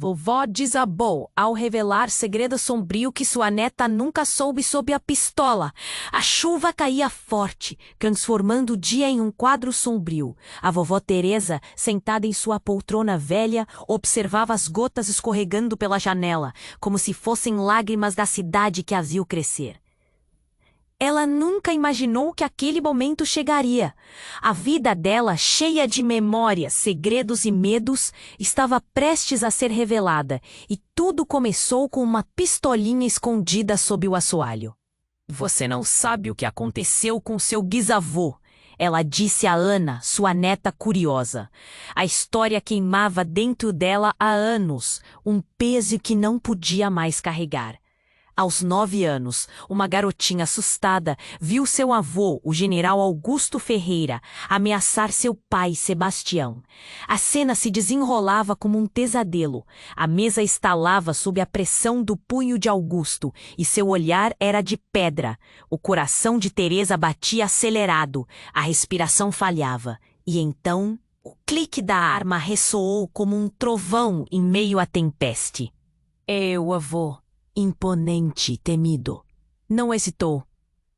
Vovó desabou ao revelar segredo sombrio que sua neta nunca soube sob a pistola. A chuva caía forte, transformando o dia em um quadro sombrio. A vovó Teresa, sentada em sua poltrona velha, observava as gotas escorregando pela janela, como se fossem lágrimas da cidade que a viu crescer. Ela nunca imaginou que aquele momento chegaria. A vida dela, cheia de memórias, segredos e medos, estava prestes a ser revelada, e tudo começou com uma pistolinha escondida sob o assoalho. Você não sabe o que aconteceu com seu bisavô, ela disse a Ana, sua neta curiosa. A história queimava dentro dela há anos, um peso que não podia mais carregar. Aos 9 anos, uma garotinha assustada viu seu avô, o general Augusto Ferreira, ameaçar seu pai, Sebastião. A cena se desenrolava como um pesadelo. A mesa estalava sob a pressão do punho de Augusto e seu olhar era de pedra. O coração de Teresa batia acelerado, a respiração falhava. E então, o clique da arma ressoou como um trovão em meio à tempeste. O avô, imponente e temido, não hesitou.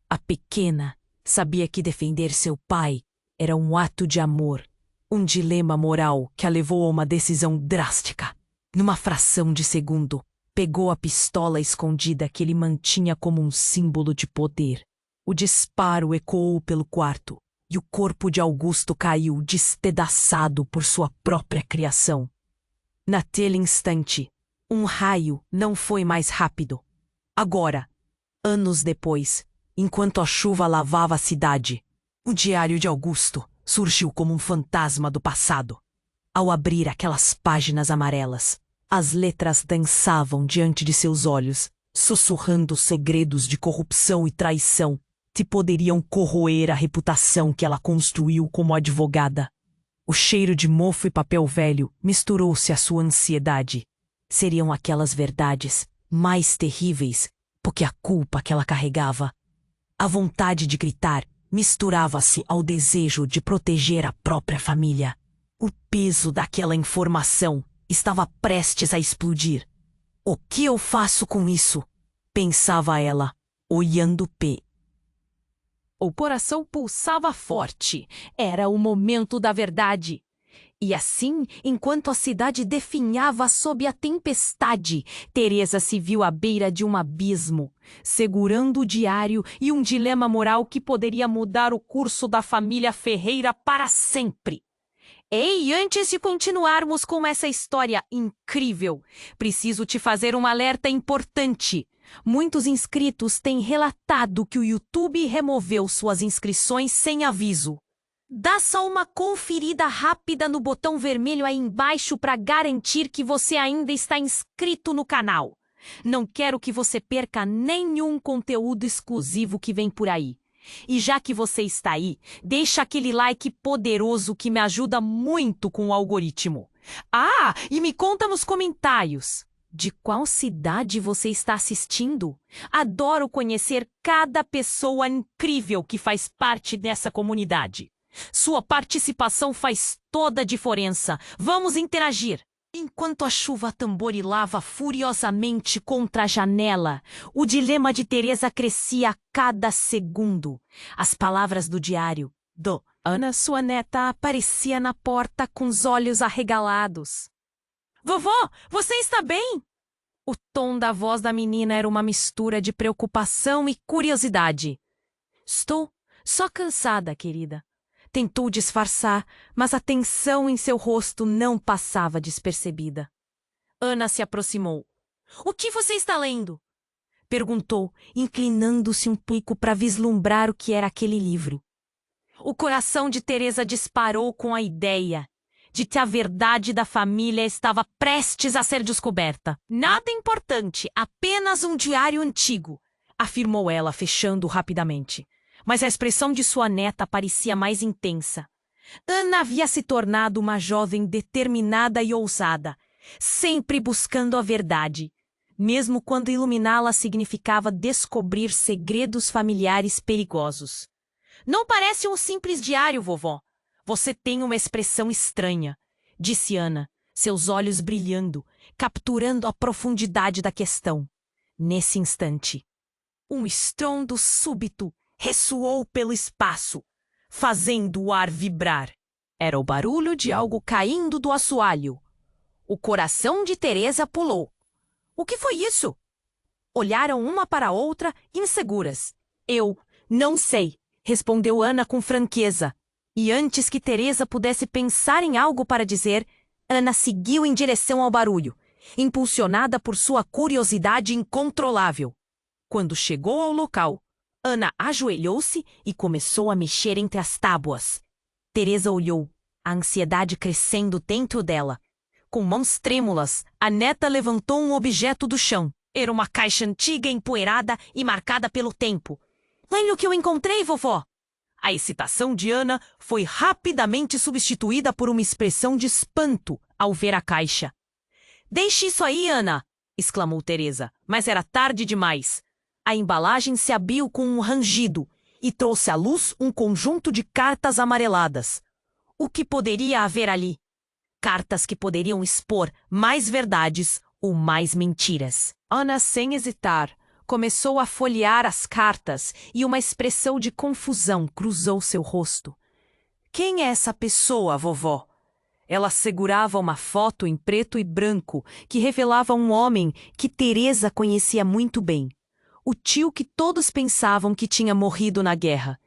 A pequena sabia que defender seu pai era um ato de amor, um dilema moral que a levou a uma decisão drástica. Numa fração de segundo, pegou a pistola escondida que ele mantinha como um símbolo de poder. O disparo ecoou pelo quarto e o corpo de Augusto caiu despedaçado por sua própria criação. Naquele instante, um raio não foi mais rápido. Agora, anos depois, enquanto a chuva lavava a cidade, o diário de Augusto surgiu como um fantasma do passado. Ao abrir aquelas páginas amarelas, as letras dançavam diante de seus olhos, sussurrando segredos de corrupção e traição que poderiam corroer a reputação que ela construiu como advogada. O cheiro de mofo e papel velho misturou-se à sua ansiedade. Seriam aquelas verdades mais terríveis, porque a culpa que ela carregava. A vontade de gritar misturava-se ao desejo de proteger a própria família. O peso daquela informação estava prestes a explodir. O que eu faço com isso? Pensava ela, olhando P. O coração pulsava forte. Era o momento da verdade. E assim, enquanto a cidade definhava sob a tempestade, Teresa se viu à beira de um abismo, segurando o diário e um dilema moral que poderia mudar o curso da família Ferreira para sempre. Ei, antes de continuarmos com essa história incrível, preciso te fazer um alerta importante. Muitos inscritos têm relatado que o YouTube removeu suas inscrições sem aviso. Dá só uma conferida rápida no botão vermelho aí embaixo para garantir que você ainda está inscrito no canal. Não quero que você perca nenhum conteúdo exclusivo que vem por aí. E já que você está aí, deixa aquele like poderoso que me ajuda muito com o algoritmo. Ah, e me conta nos comentários. De qual cidade você está assistindo? Adoro conhecer cada pessoa incrível que faz parte dessa comunidade. Sua participação faz toda a diferença. Vamos interagir. Enquanto a chuva tamborilava furiosamente contra a janela, o dilema de Teresa crescia a cada segundo. As palavras do diário do Ana, sua neta, aparecia na porta com os olhos arregalados. Vovó, você está bem? O tom da voz da menina era uma mistura de preocupação e curiosidade. Estou só cansada, querida. Tentou disfarçar, mas a tensão em seu rosto não passava despercebida. Ana se aproximou. O que você está lendo? Perguntou, inclinando-se um pouco para vislumbrar o que era aquele livro. O coração de Teresa disparou com a ideia de que a verdade da família estava prestes a ser descoberta. Nada importante, apenas um diário antigo, afirmou ela, fechando rapidamente. Mas a expressão de sua neta parecia mais intensa. Ana havia se tornado uma jovem determinada e ousada, sempre buscando a verdade, mesmo quando iluminá-la significava descobrir segredos familiares perigosos. Não parece um simples diário, vovó. Você tem uma expressão estranha, disse Ana, seus olhos brilhando, capturando a profundidade da questão. Nesse instante, um estrondo súbito ressoou pelo espaço, fazendo o ar vibrar. Era o barulho de algo caindo do assoalho. O coração de Teresa pulou. O que foi isso? Olharam uma para a outra, inseguras. Eu não sei, respondeu Ana com franqueza. E antes que Teresa pudesse pensar em algo para dizer, Ana seguiu em direção ao barulho, impulsionada por sua curiosidade incontrolável. Quando chegou ao local, Ana ajoelhou-se e começou a mexer entre as tábuas. Teresa olhou, a ansiedade crescendo dentro dela. Com mãos trêmulas, a neta levantou um objeto do chão. Era uma caixa antiga, empoeirada e marcada pelo tempo. Olha o que eu encontrei, vovó! A excitação de Ana foi rapidamente substituída por uma expressão de espanto ao ver a caixa. Deixe isso aí, Ana! Exclamou Teresa, mas era tarde demais. A embalagem se abriu com um rangido e trouxe à luz um conjunto de cartas amareladas. O que poderia haver ali? Cartas que poderiam expor mais verdades ou mais mentiras. Ana, sem hesitar, começou a folhear as cartas e uma expressão de confusão cruzou seu rosto. Quem é essa pessoa, vovó? Ela segurava uma foto em preto e branco que revelava um homem que Teresa conhecia muito bem. O tio que todos pensavam que tinha morrido na guerra.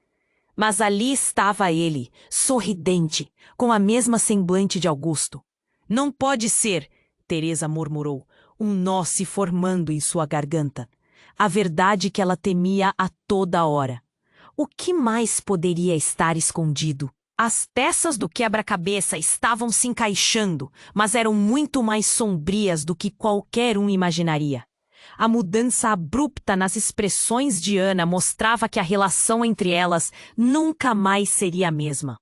Mas ali estava ele, sorridente, com a mesma semblante de Augusto. Não pode ser, Teresa murmurou, um nó se formando em sua garganta. A verdade que ela temia a toda hora. O que mais poderia estar escondido? As peças do quebra-cabeça estavam se encaixando, mas eram muito mais sombrias do que qualquer um imaginaria. A mudança abrupta nas expressões de Ana mostrava que a relação entre elas nunca mais seria a mesma.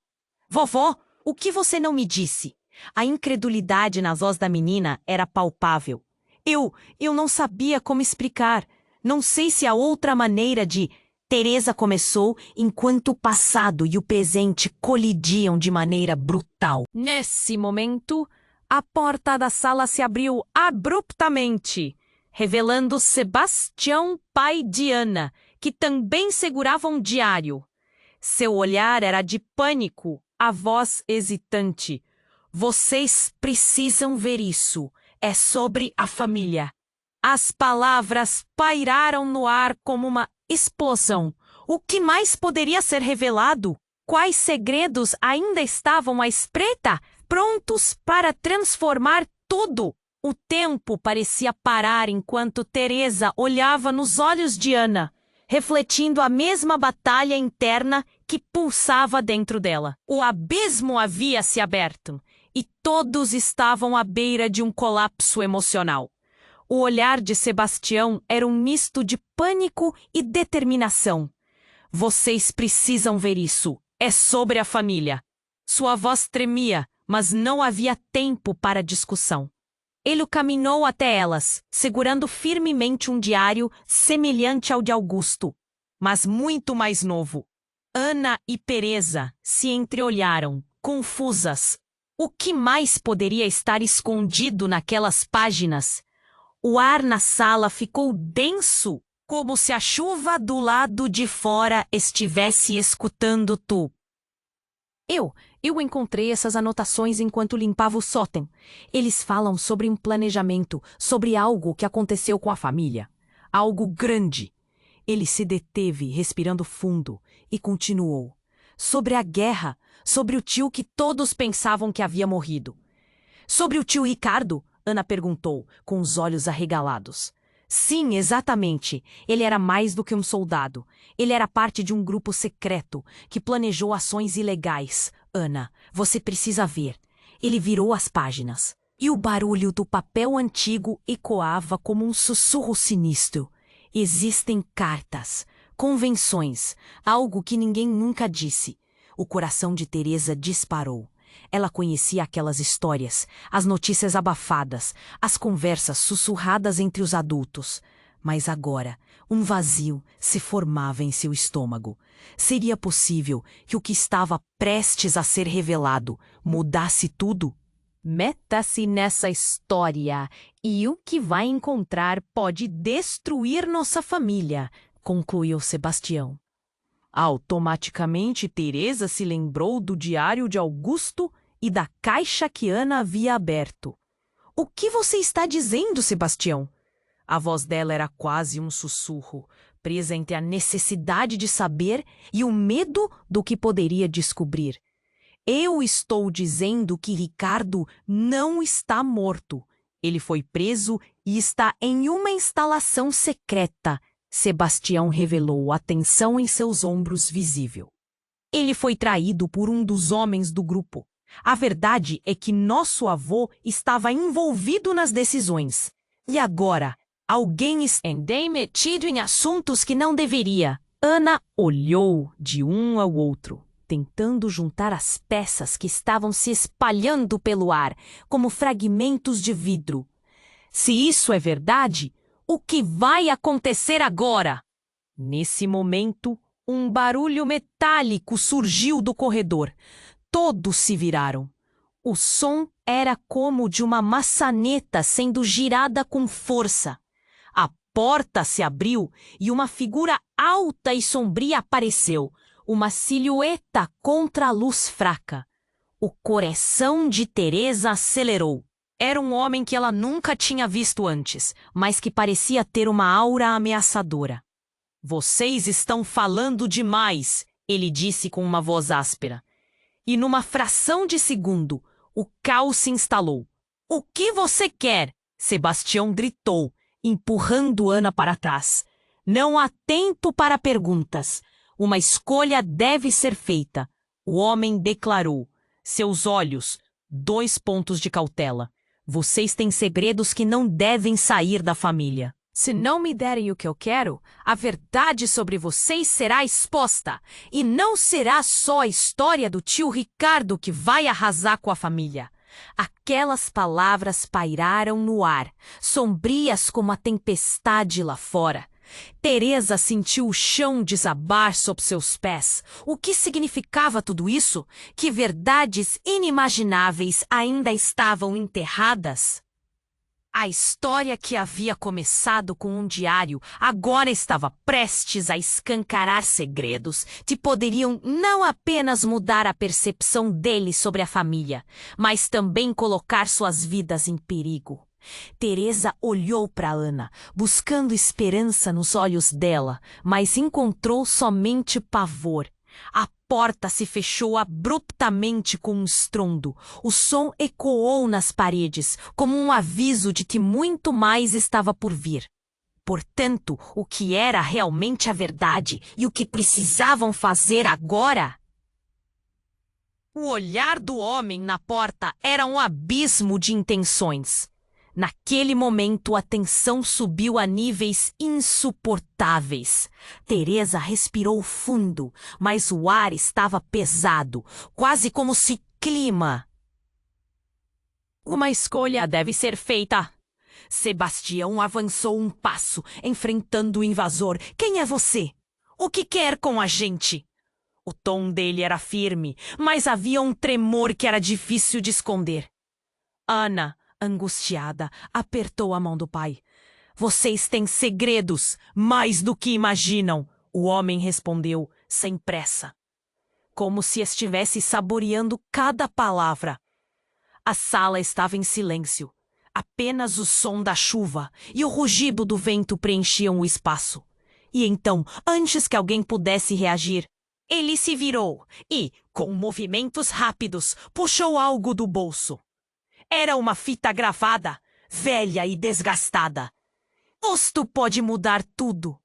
Vovó, o que você não me disse? A incredulidade na voz da menina era palpável. Eu não sabia como explicar. Não sei se há outra maneira de... Teresa começou enquanto o passado e o presente colidiam de maneira brutal. Nesse momento, a porta da sala se abriu abruptamente, revelando Sebastião, pai de Ana, que também segurava um diário. Seu olhar era de pânico, a voz hesitante. Vocês precisam ver isso. É sobre a família. As palavras pairaram no ar como uma explosão. O que mais poderia ser revelado? Quais segredos ainda estavam à espreita, prontos para transformar tudo? O tempo parecia parar enquanto Teresa olhava nos olhos de Ana, refletindo a mesma batalha interna que pulsava dentro dela. O abismo havia se aberto e todos estavam à beira de um colapso emocional. O olhar de Sebastião era um misto de pânico e determinação. Vocês precisam ver isso. É sobre a família. Sua voz tremia, mas não havia tempo para discussão. Ele caminhou até elas, segurando firmemente um diário semelhante ao de Augusto, mas muito mais novo. Ana e Teresa se entreolharam, confusas. O que mais poderia estar escondido naquelas páginas? O ar na sala ficou denso, como se a chuva do lado de fora estivesse escutando tudo. Eu encontrei essas anotações enquanto limpava o sótão. Eles falam sobre um planejamento, sobre algo que aconteceu com a família. Algo grande. Ele se deteve, respirando fundo, e continuou. Sobre a guerra, sobre o tio que todos pensavam que havia morrido. Sobre o tio Ricardo? Ana perguntou, com os olhos arregalados. Sim, exatamente. Ele era mais do que um soldado. Ele era parte de um grupo secreto que planejou ações ilegais. Ana, você precisa ver. Ele virou as páginas. E o barulho do papel antigo ecoava como um sussurro sinistro. Existem cartas, convenções, algo que ninguém nunca disse. O coração de Teresa disparou. Ela conhecia aquelas histórias, as notícias abafadas, as conversas sussurradas entre os adultos. Mas agora, um vazio se formava em seu estômago. Seria possível que o que estava prestes a ser revelado mudasse tudo? Meta-se nessa história e o que vai encontrar pode destruir nossa família, concluiu Sebastião. Automaticamente, Teresa se lembrou do diário de Augusto e da caixa que Ana havia aberto. O que você está dizendo, Sebastião? A voz dela era quase um sussurro, presa entre a necessidade de saber e o medo do que poderia descobrir. Eu estou dizendo que Ricardo não está morto. Ele foi preso e está em uma instalação secreta. Sebastião revelou a tensão em seus ombros visível. Ele foi traído por um dos homens do grupo. A verdade é que nosso avô estava envolvido nas decisões. E agora, alguém está metido em assuntos que não deveria. Ana olhou de um ao outro, tentando juntar as peças que estavam se espalhando pelo ar, como fragmentos de vidro. Se isso é verdade, o que vai acontecer agora? Nesse momento, um barulho metálico surgiu do corredor. Todos se viraram. O som era como de uma maçaneta sendo girada com força. A porta se abriu e uma figura alta e sombria apareceu, uma silhueta contra a luz fraca. O coração de Teresa acelerou. Era um homem que ela nunca tinha visto antes, mas que parecia ter uma aura ameaçadora. Vocês estão falando demais, ele disse com uma voz áspera. E numa fração de segundo, o caos se instalou. O que você quer? Sebastião gritou, empurrando Ana para trás. Não há tempo para perguntas. Uma escolha deve ser feita. O homem declarou. Seus olhos, 2 pontos de cautela. Vocês têm segredos que não devem sair da família. Se não me derem o que eu quero, a verdade sobre vocês será exposta. E não será só a história do tio Ricardo que vai arrasar com a família. Aquelas palavras pairaram no ar, sombrias como a tempestade lá fora. Teresa sentiu o chão desabar sob seus pés. O que significava tudo isso? Que verdades inimagináveis ainda estavam enterradas? A história que havia começado com um diário agora estava prestes a escancarar segredos que poderiam não apenas mudar a percepção deles sobre a família, mas também colocar suas vidas em perigo. Teresa olhou para Ana, buscando esperança nos olhos dela, mas encontrou somente pavor. A porta se fechou abruptamente com um estrondo. O som ecoou nas paredes, como um aviso de que muito mais estava por vir. Portanto, o que era realmente a verdade e o que precisavam fazer agora? O olhar do homem na porta era um abismo de intenções. Naquele momento, a tensão subiu a níveis insuportáveis. Teresa respirou fundo, mas o ar estava pesado, quase como se clima. Uma escolha deve ser feita. Sebastião avançou um passo, enfrentando o invasor. Quem é você? O que quer com a gente? O tom dele era firme, mas havia um tremor que era difícil de esconder. Ana, angustiada, apertou a mão do pai. Vocês têm segredos, mais do que imaginam, o homem respondeu, sem pressa, como se estivesse saboreando cada palavra. A sala estava em silêncio. Apenas o som da chuva e o rugido do vento preenchiam o espaço. E então, antes que alguém pudesse reagir, ele se virou e, com movimentos rápidos, puxou algo do bolso. Era uma fita gravada, velha e desgastada. Isto pode mudar tudo.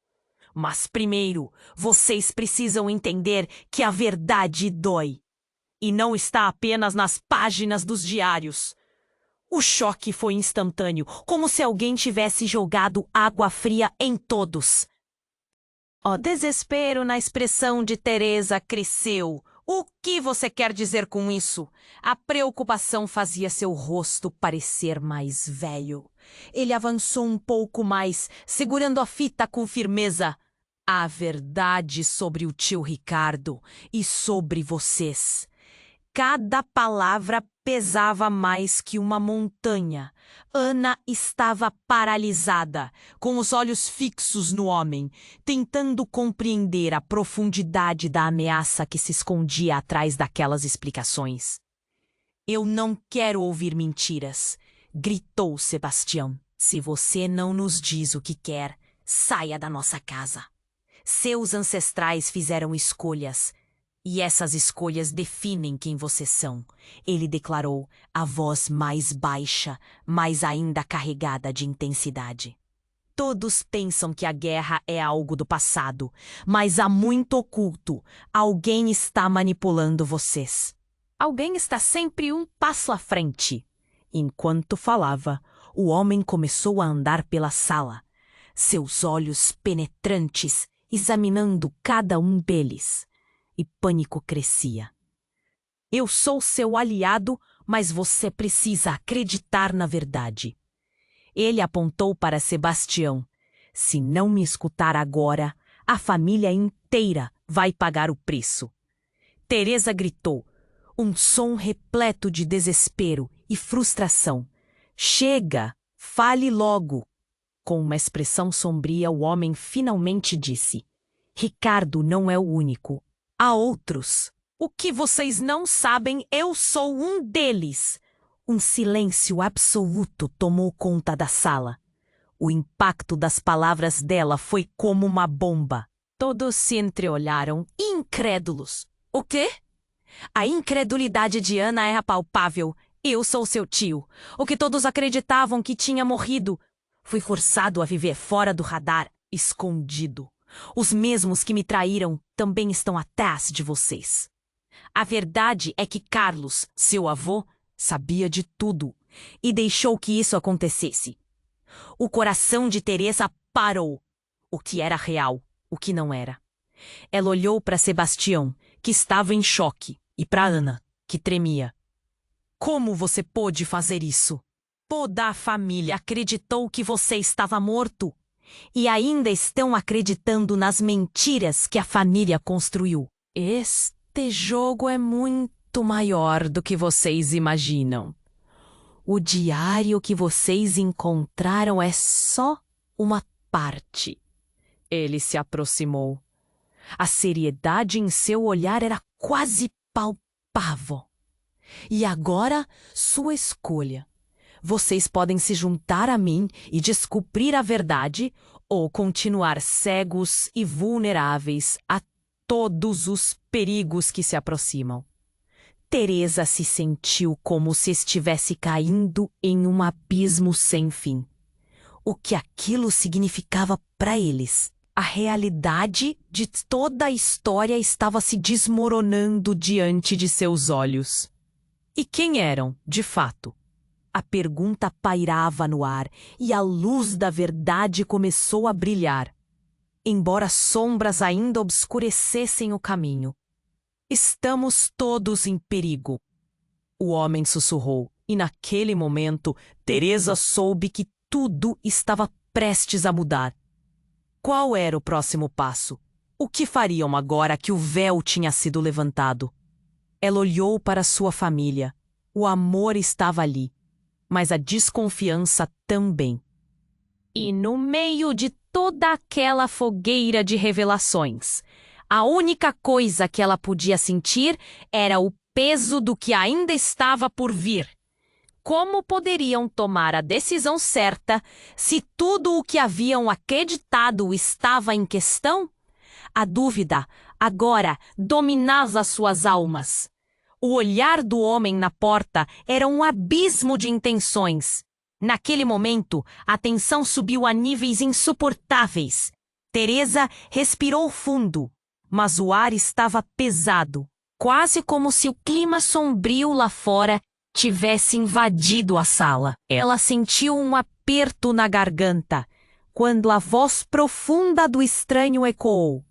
Mas primeiro, vocês precisam entender que a verdade dói. E não está apenas nas páginas dos diários. O choque foi instantâneo, como se alguém tivesse jogado água fria em todos. O desespero na expressão de Teresa cresceu. O que você quer dizer com isso? A preocupação fazia seu rosto parecer mais velho. Ele avançou um pouco mais, segurando a fita com firmeza. A verdade sobre o tio Ricardo e sobre vocês. Cada palavra pesava mais que uma montanha. Ana estava paralisada, com os olhos fixos no homem, tentando compreender a profundidade da ameaça que se escondia atrás daquelas explicações. Eu não quero ouvir mentiras, gritou Sebastião. Se você não nos diz o que quer, saia da nossa casa. Seus ancestrais fizeram escolhas, e essas escolhas definem quem vocês são, ele declarou, a voz mais baixa, mas ainda carregada de intensidade. Todos pensam que a guerra é algo do passado, mas há muito oculto. Alguém está manipulando vocês. Alguém está sempre um passo à frente. Enquanto falava, o homem começou a andar pela sala, seus olhos penetrantes examinando cada um deles. E pânico crescia. Eu sou seu aliado, mas você precisa acreditar na verdade. Ele apontou para Sebastião. Se não me escutar agora, a família inteira vai pagar o preço. Teresa gritou, um som repleto de desespero e frustração. Chega, fale logo. Com uma expressão sombria, o homem finalmente disse, Ricardo não é o único. Há outros. O que vocês não sabem, eu sou um deles. Um silêncio absoluto tomou conta da sala. O impacto das palavras dela foi como uma bomba. Todos se entreolharam, incrédulos. O quê? A incredulidade de Ana é palpável. Eu sou seu tio. O que todos acreditavam que tinha morrido. Fui forçado a viver fora do radar, escondido. Os mesmos que me traíram também estão atrás de vocês. A verdade é que Carlos, seu avô, sabia de tudo e deixou que isso acontecesse. O coração de Teresa parou. O que era real, o que não era. Ela olhou para Sebastião, que estava em choque, e para Ana, que tremia. Como você pôde fazer isso? Toda a família acreditou que você estava morto. E ainda estão acreditando nas mentiras que a família construiu. Este jogo é muito maior do que vocês imaginam. O diário que vocês encontraram é só uma parte. Ele se aproximou. A seriedade em seu olhar era quase palpável. E agora, sua escolha. Vocês podem se juntar a mim e descobrir a verdade ou continuar cegos e vulneráveis a todos os perigos que se aproximam. Teresa se sentiu como se estivesse caindo em um abismo sem fim. O que aquilo significava para eles? A realidade de toda a história estava se desmoronando diante de seus olhos. E quem eram, de fato? A pergunta pairava no ar e a luz da verdade começou a brilhar, embora sombras ainda obscurecessem o caminho. Estamos todos em perigo, o homem sussurrou, e naquele momento Teresa soube que tudo estava prestes a mudar. Qual era o próximo passo? O que fariam agora que o véu tinha sido levantado? Ela olhou para sua família. O amor estava ali, mas a desconfiança também. E no meio de toda aquela fogueira de revelações, a única coisa que ela podia sentir era o peso do que ainda estava por vir. Como poderiam tomar a decisão certa se tudo o que haviam acreditado estava em questão? A dúvida agora dominava suas almas. O olhar do homem na porta era um abismo de intenções. Naquele momento, a tensão subiu a níveis insuportáveis. Teresa respirou fundo, mas o ar estava pesado, quase como se o clima sombrio lá fora tivesse invadido a sala. Ela sentiu um aperto na garganta, quando a voz profunda do estranho ecoou.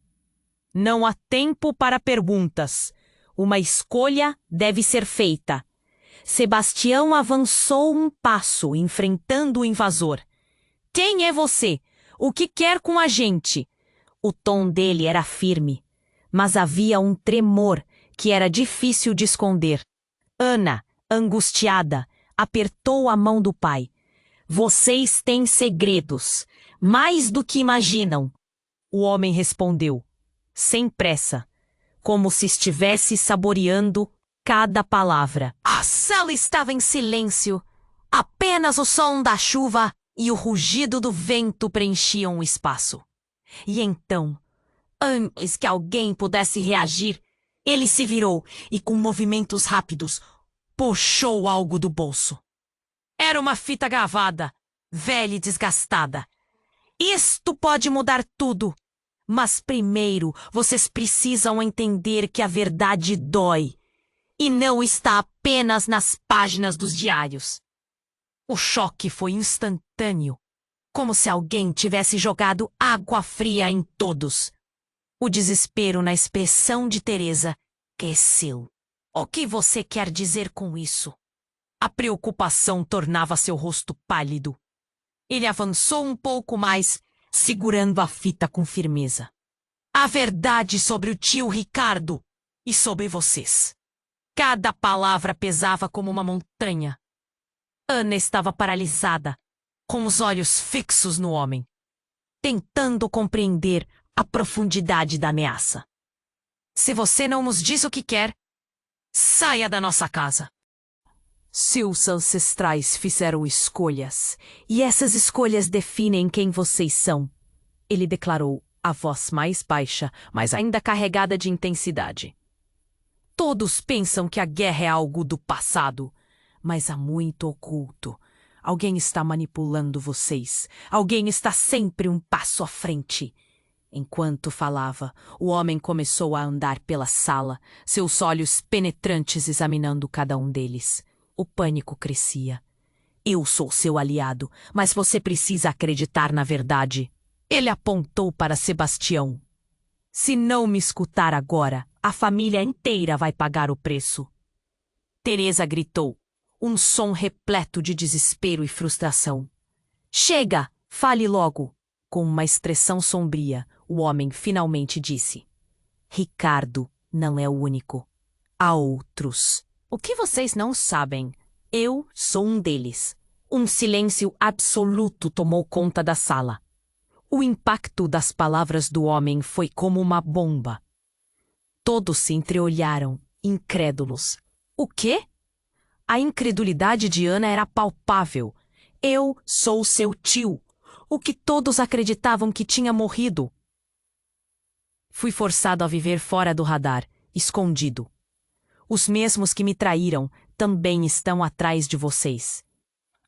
Não há tempo para perguntas. Uma escolha deve ser feita. Sebastião avançou um passo, enfrentando o invasor. Quem é você? O que quer com a gente? O tom dele era firme, mas havia um tremor que era difícil de esconder. Ana, Angustiada, apertou a mão do pai. Vocês têm segredos, mais do que imaginam. O homem respondeu, sem pressa, como se estivesse saboreando cada palavra. A sala estava em silêncio. Apenas o som da chuva e o rugido do vento preenchiam o espaço. E então, antes que alguém pudesse reagir, ele se virou e, com movimentos rápidos, puxou algo do bolso. Era uma fita gravada, velha e desgastada. Isto pode mudar tudo. Mas primeiro vocês precisam entender que a verdade dói. E não está apenas nas páginas dos diários. O choque foi instantâneo, como se alguém tivesse jogado água fria em todos. O desespero na expressão de Teresa cresceu. O que você quer dizer com isso? A preocupação tornava seu rosto pálido. Ele avançou um pouco mais, segurando a fita com firmeza. A verdade sobre o tio Ricardo e sobre vocês. Cada palavra pesava como uma montanha. Ana estava paralisada, com os olhos fixos no homem, tentando compreender a profundidade da ameaça. Se você não nos diz o que quer, saia da nossa casa. Seus ancestrais fizeram escolhas, e essas escolhas definem quem vocês são. Ele declarou, a voz mais baixa, mas ainda carregada de intensidade. Todos pensam que a guerra é algo do passado, mas há muito oculto. Alguém está manipulando vocês. Alguém está sempre um passo à frente. Enquanto falava, o homem começou a andar pela sala, seus olhos penetrantes examinando cada um deles. O pânico crescia. Eu sou seu aliado, mas você precisa acreditar na verdade. Ele apontou para Sebastião. Se não me escutar agora, a família inteira vai pagar o preço. Teresa gritou, um som repleto de desespero e frustração. Chega! Fale logo! Com uma expressão sombria, o homem finalmente disse. Ricardo não é o único. Há outros. O que vocês não sabem? Eu sou um deles. Um silêncio absoluto tomou conta da sala. O impacto das palavras do homem foi como uma bomba. Todos se entreolharam, incrédulos. O quê? A incredulidade de Ana era palpável. Eu sou seu tio, o que todos acreditavam que tinha morrido. Fui forçado a viver fora do radar, escondido. Os mesmos que me traíram também estão atrás de vocês.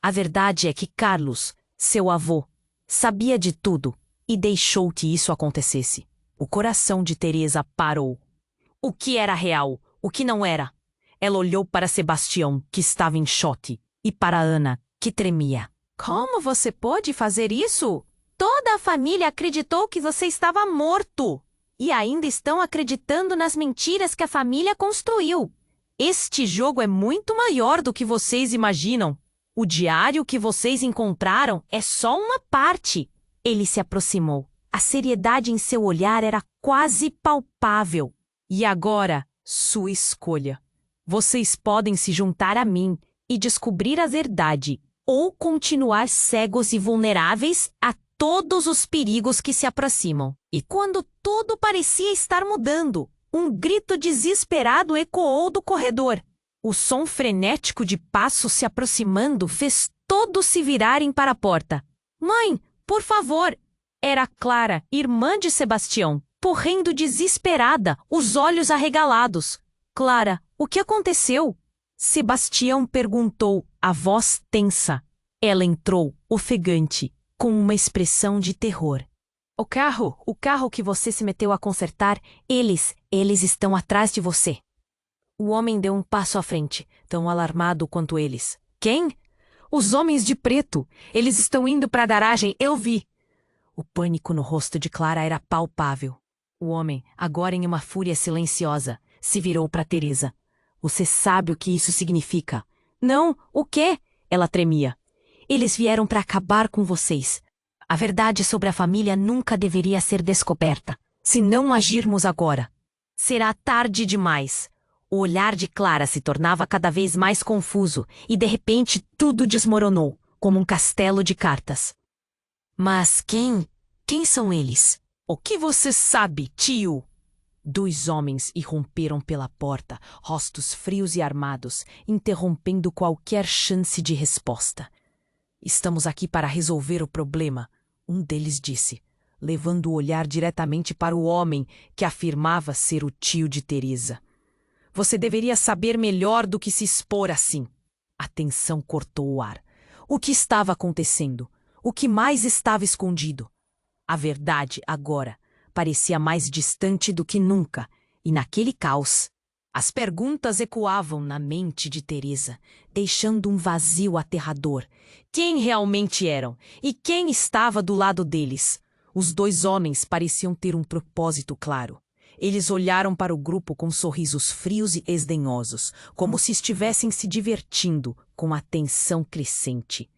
A verdade é que Carlos, seu avô, sabia de tudo e deixou que isso acontecesse. O coração de Teresa parou. O que era real, o que não era? Ela olhou para Sebastião, que estava em choque, e para Ana, que tremia. Como você pôde fazer isso? Toda a família acreditou que você estava morto. E ainda estão acreditando nas mentiras que a família construiu. Este jogo é muito maior do que vocês imaginam. O diário que vocês encontraram é só uma parte. Ele se aproximou. A seriedade em seu olhar era quase palpável. E agora, sua escolha. Vocês podem se juntar a mim e descobrir a verdade, ou continuar cegos e vulneráveis a todos os perigos que se aproximam. E quando tudo parecia estar mudando, um grito desesperado ecoou do corredor. O som frenético de passos se aproximando fez todos se virarem para a porta. Mãe, por favor! Era Clara, irmã de Sebastião, correndo desesperada, os olhos arregalados. Clara, o que aconteceu? Sebastião perguntou, a voz tensa. Ela entrou, ofegante, com uma expressão de terror. O carro que você se meteu a consertar, eles estão atrás de você. O homem deu um passo à frente, tão alarmado quanto eles. Quem? Os homens de preto. Eles estão indo para a garagem, eu vi. O pânico no rosto de Clara era palpável. O homem, agora em uma fúria silenciosa, se virou para Teresa. Você sabe o que isso significa? Não, o quê? Ela tremia. Eles vieram para acabar com vocês. A verdade sobre a família nunca deveria ser descoberta. Se não agirmos agora, será tarde demais. O olhar de Clara se tornava cada vez mais confuso e de repente tudo desmoronou, como um castelo de cartas. Mas quem são eles? O que você sabe, tio? 2 homens irromperam pela porta, rostos frios e armados, interrompendo qualquer chance de resposta. Estamos aqui para resolver o problema, um deles disse, levando o olhar diretamente para o homem que afirmava ser o tio de Teresa. Você deveria saber melhor do que se expor assim. A tensão cortou o ar. O que estava acontecendo? O que mais estava escondido? A verdade, agora, parecia mais distante do que nunca, e naquele caos, as perguntas ecoavam na mente de Teresa, deixando um vazio aterrador. Quem realmente eram? E quem estava do lado deles? Os 2 homens pareciam ter um propósito claro. Eles olharam para o grupo com sorrisos frios e esdenhosos, como se estivessem se divertindo com a tensão crescente.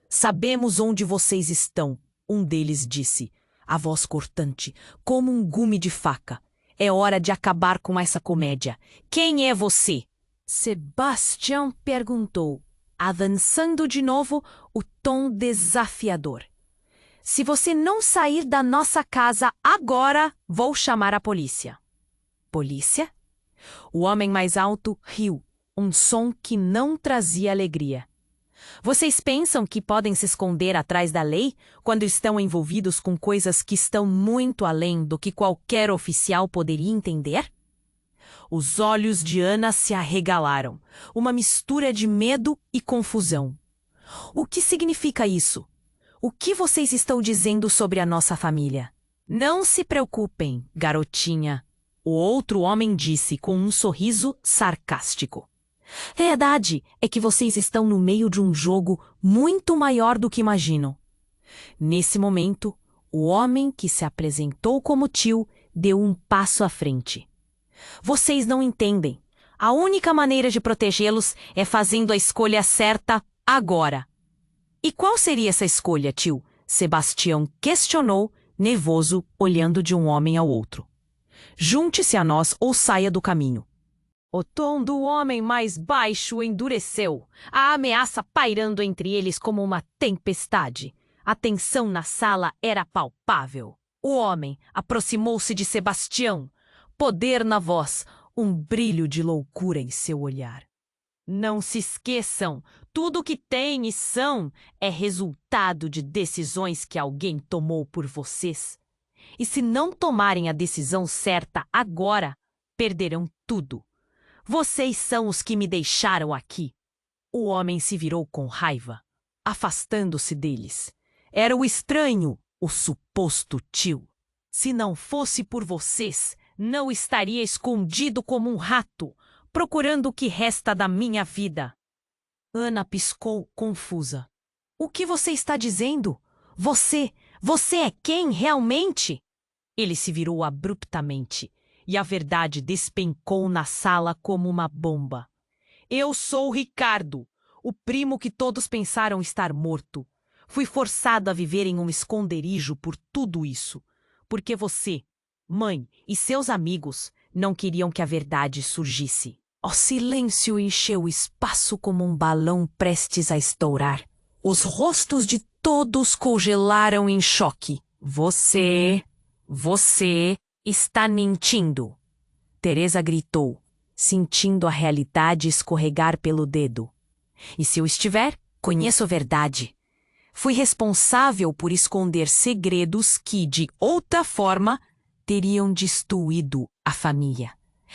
Sabemos onde vocês estão, um deles disse, a voz cortante, como um gume de faca. É hora de acabar com essa comédia. Quem é você? Sebastião perguntou, avançando de novo o tom desafiador. Se você não sair da nossa casa agora, vou chamar a polícia. Polícia? O homem mais alto riu, um som que não trazia alegria. Vocês pensam que podem se esconder atrás da lei quando estão envolvidos com coisas que estão muito além do que qualquer oficial poderia entender? Os olhos de Ana se arregalaram, uma mistura de medo e confusão. O que significa isso? O que vocês estão dizendo sobre a nossa família? Não se preocupem, garotinha, o outro homem disse com um sorriso sarcástico. Verdade é que vocês estão no meio de um jogo muito maior do que imaginam. Nesse momento, o homem que se apresentou como tio deu um passo à frente. Vocês não entendem. A única maneira de protegê-los é fazendo a escolha certa agora. E qual seria essa escolha, tio? Sebastião questionou, nervoso, olhando de um homem ao outro. Junte-se a nós ou saia do caminho. O tom do homem mais baixo endureceu, a ameaça pairando entre eles como uma tempestade. A tensão na sala era palpável. O homem aproximou-se de Sebastião, poder na voz, um brilho de loucura em seu olhar. Não se esqueçam, tudo o que têm e são é resultado de decisões que alguém tomou por vocês. E se não tomarem a decisão certa agora, perderão tudo. Vocês são os que me deixaram aqui. O homem se virou com raiva, afastando-se deles. Era o estranho, o suposto tio. Se não fosse por vocês, não estaria escondido como um rato, procurando o que resta da minha vida. Ana piscou, confusa. O que você está dizendo? Você é quem realmente? Ele se virou abruptamente, e a verdade despencou na sala como uma bomba. Eu sou Ricardo, o primo que todos pensaram estar morto. Fui forçado a viver em um esconderijo por tudo isso, porque você, mãe e seus amigos não queriam que a verdade surgisse. O silêncio encheu o espaço como um balão prestes a estourar. Os rostos de todos congelaram em choque. Você está mentindo. Teresa gritou, sentindo a realidade escorregar pelo dedo. E se eu estiver, conheço a verdade. Fui responsável por esconder segredos que, de outra forma, teriam destruído a família.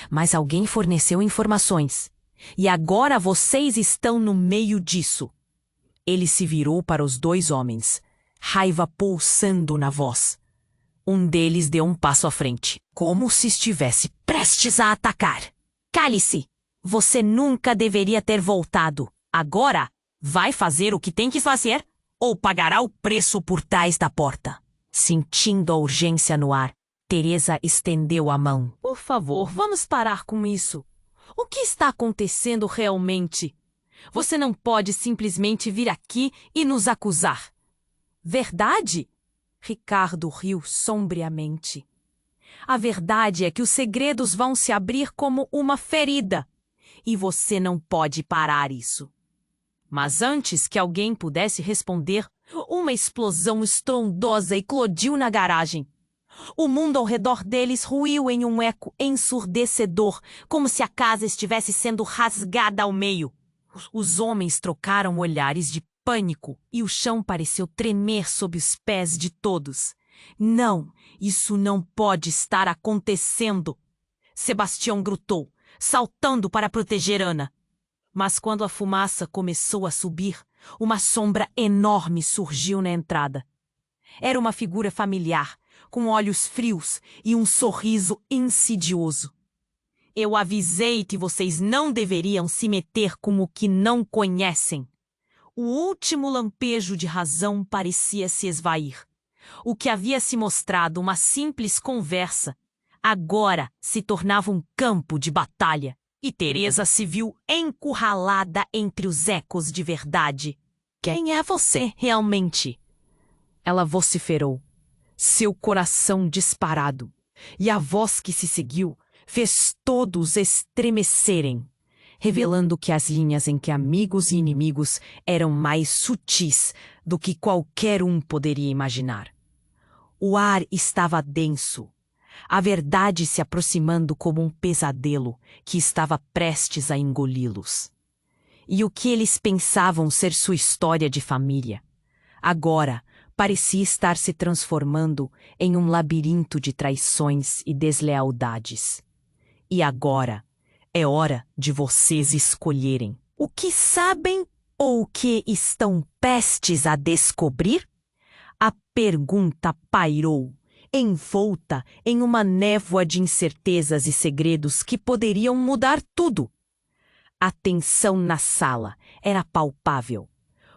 Mas alguém forneceu informações. E agora vocês estão no meio disso. Ele se virou para os 2 homens, raiva pulsando na voz. Um deles deu um passo à frente, como se estivesse prestes a atacar. Cale-se! Você nunca deveria ter voltado. Agora, vai fazer o que tem que fazer ou pagará o preço por trás da porta. Sentindo a urgência no ar, Teresa estendeu a mão. Por favor, vamos parar com isso. O que está acontecendo realmente? Você não pode simplesmente vir aqui e nos acusar. Verdade? Ricardo riu sombriamente. A verdade é que os segredos vão se abrir como uma ferida. E você não pode parar isso. Mas antes que alguém pudesse responder, uma explosão estrondosa eclodiu na garagem. O mundo ao redor deles ruiu em um eco ensurdecedor, como se a casa estivesse sendo rasgada ao meio. Os homens trocaram olhares de pânico e o chão pareceu tremer sob os pés de todos. Não, isso não pode estar acontecendo. Sebastião gritou, saltando para proteger Ana. Mas quando a fumaça começou a subir, uma sombra enorme surgiu na entrada. Era uma figura familiar, com olhos frios e um sorriso insidioso. Eu avisei que vocês não deveriam se meter com o que não conhecem. O último lampejo de razão parecia se esvair. O que havia se mostrado uma simples conversa, agora se tornava um campo de batalha. E Teresa se viu encurralada entre os ecos de verdade. Quem é você, realmente? Ela vociferou, seu coração disparado, e a voz que se seguiu fez todos estremecerem, revelando que as linhas entre amigos e inimigos eram mais sutis do que qualquer um poderia imaginar. O ar estava denso, a verdade se aproximando como um pesadelo que estava prestes a engoli-los. E o que eles pensavam ser sua história de família, agora parecia estar se transformando em um labirinto de traições e deslealdades. E agora é hora de vocês escolherem o que sabem ou o que estão prestes a descobrir? A pergunta pairou, envolta em uma névoa de incertezas e segredos que poderiam mudar tudo. A tensão na sala era palpável.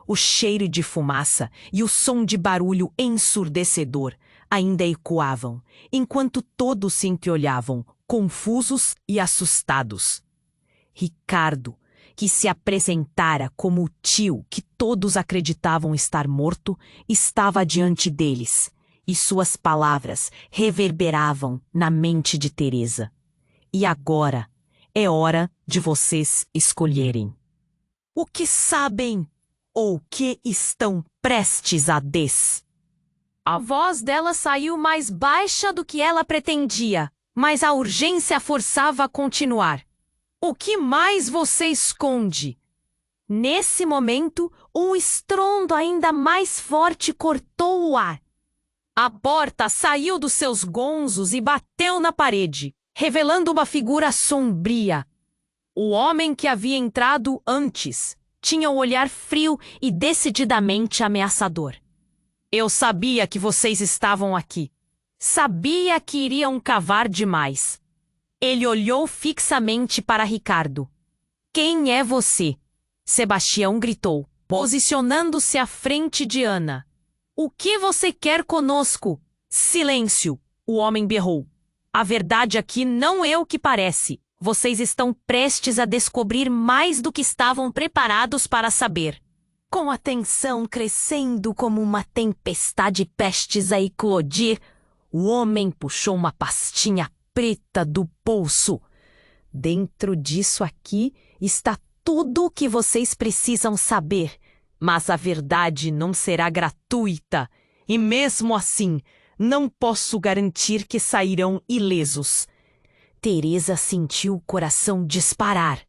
O cheiro de fumaça e o som de barulho ensurdecedor ainda ecoavam, enquanto todos se entreolhavam, confusos e assustados. Ricardo, que se apresentara como o tio que todos acreditavam estar morto, estava diante deles, e suas palavras reverberavam na mente de Teresa. E agora é hora de vocês escolherem. O que sabem ou o que estão prestes a A voz dela saiu mais baixa do que ela pretendia, mas a urgência a forçava a continuar. O que mais você esconde? Nesse momento, um estrondo ainda mais forte cortou o ar. A porta saiu dos seus gonzos e bateu na parede, revelando uma figura sombria. O homem que havia entrado antes tinha um olhar frio e decididamente ameaçador. Eu sabia que vocês estavam aqui. Sabia que iriam cavar demais. Ele olhou fixamente para Ricardo. Quem é você? Sebastião gritou, posicionando-se à frente de Ana. O que você quer conosco? Silêncio, o homem berrou. A verdade aqui não é o que parece. Vocês estão prestes a descobrir mais do que estavam preparados para saber. Com a tensão crescendo como uma tempestade prestes a eclodir, o homem puxou uma pastinha preta do bolso. Dentro disso aqui está tudo o que vocês precisam saber, mas a verdade não será gratuita, e mesmo assim, não posso garantir que sairão ilesos. Teresa sentiu o coração disparar.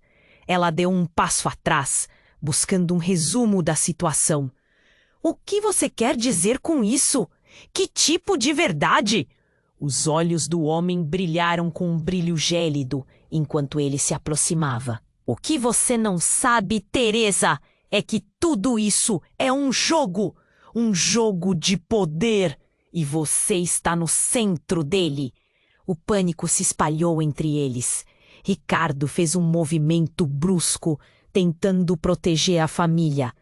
Ela deu um passo atrás, buscando um resumo da situação. O que você quer dizer com isso? Que tipo de verdade? Os olhos do homem brilharam com um brilho gélido enquanto ele se aproximava. O que você não sabe, Teresa, é que tudo isso é um jogo de poder, e você está no centro dele. O pânico se espalhou entre eles. Ricardo fez um movimento brusco, tentando proteger a família.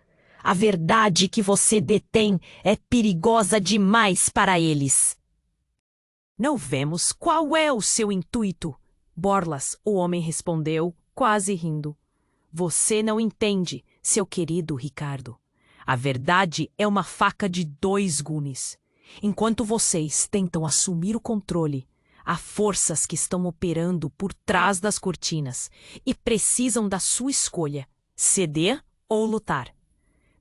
A verdade que você detém é perigosa demais para eles. Não vemos qual é o seu intuito. Borlas, o homem respondeu, quase rindo. Você não entende, seu querido Ricardo. A verdade é uma faca de dois gumes. Enquanto vocês tentam assumir o controle, Há forças que estão operando por trás das cortinas e precisam da sua escolha, ceder ou lutar.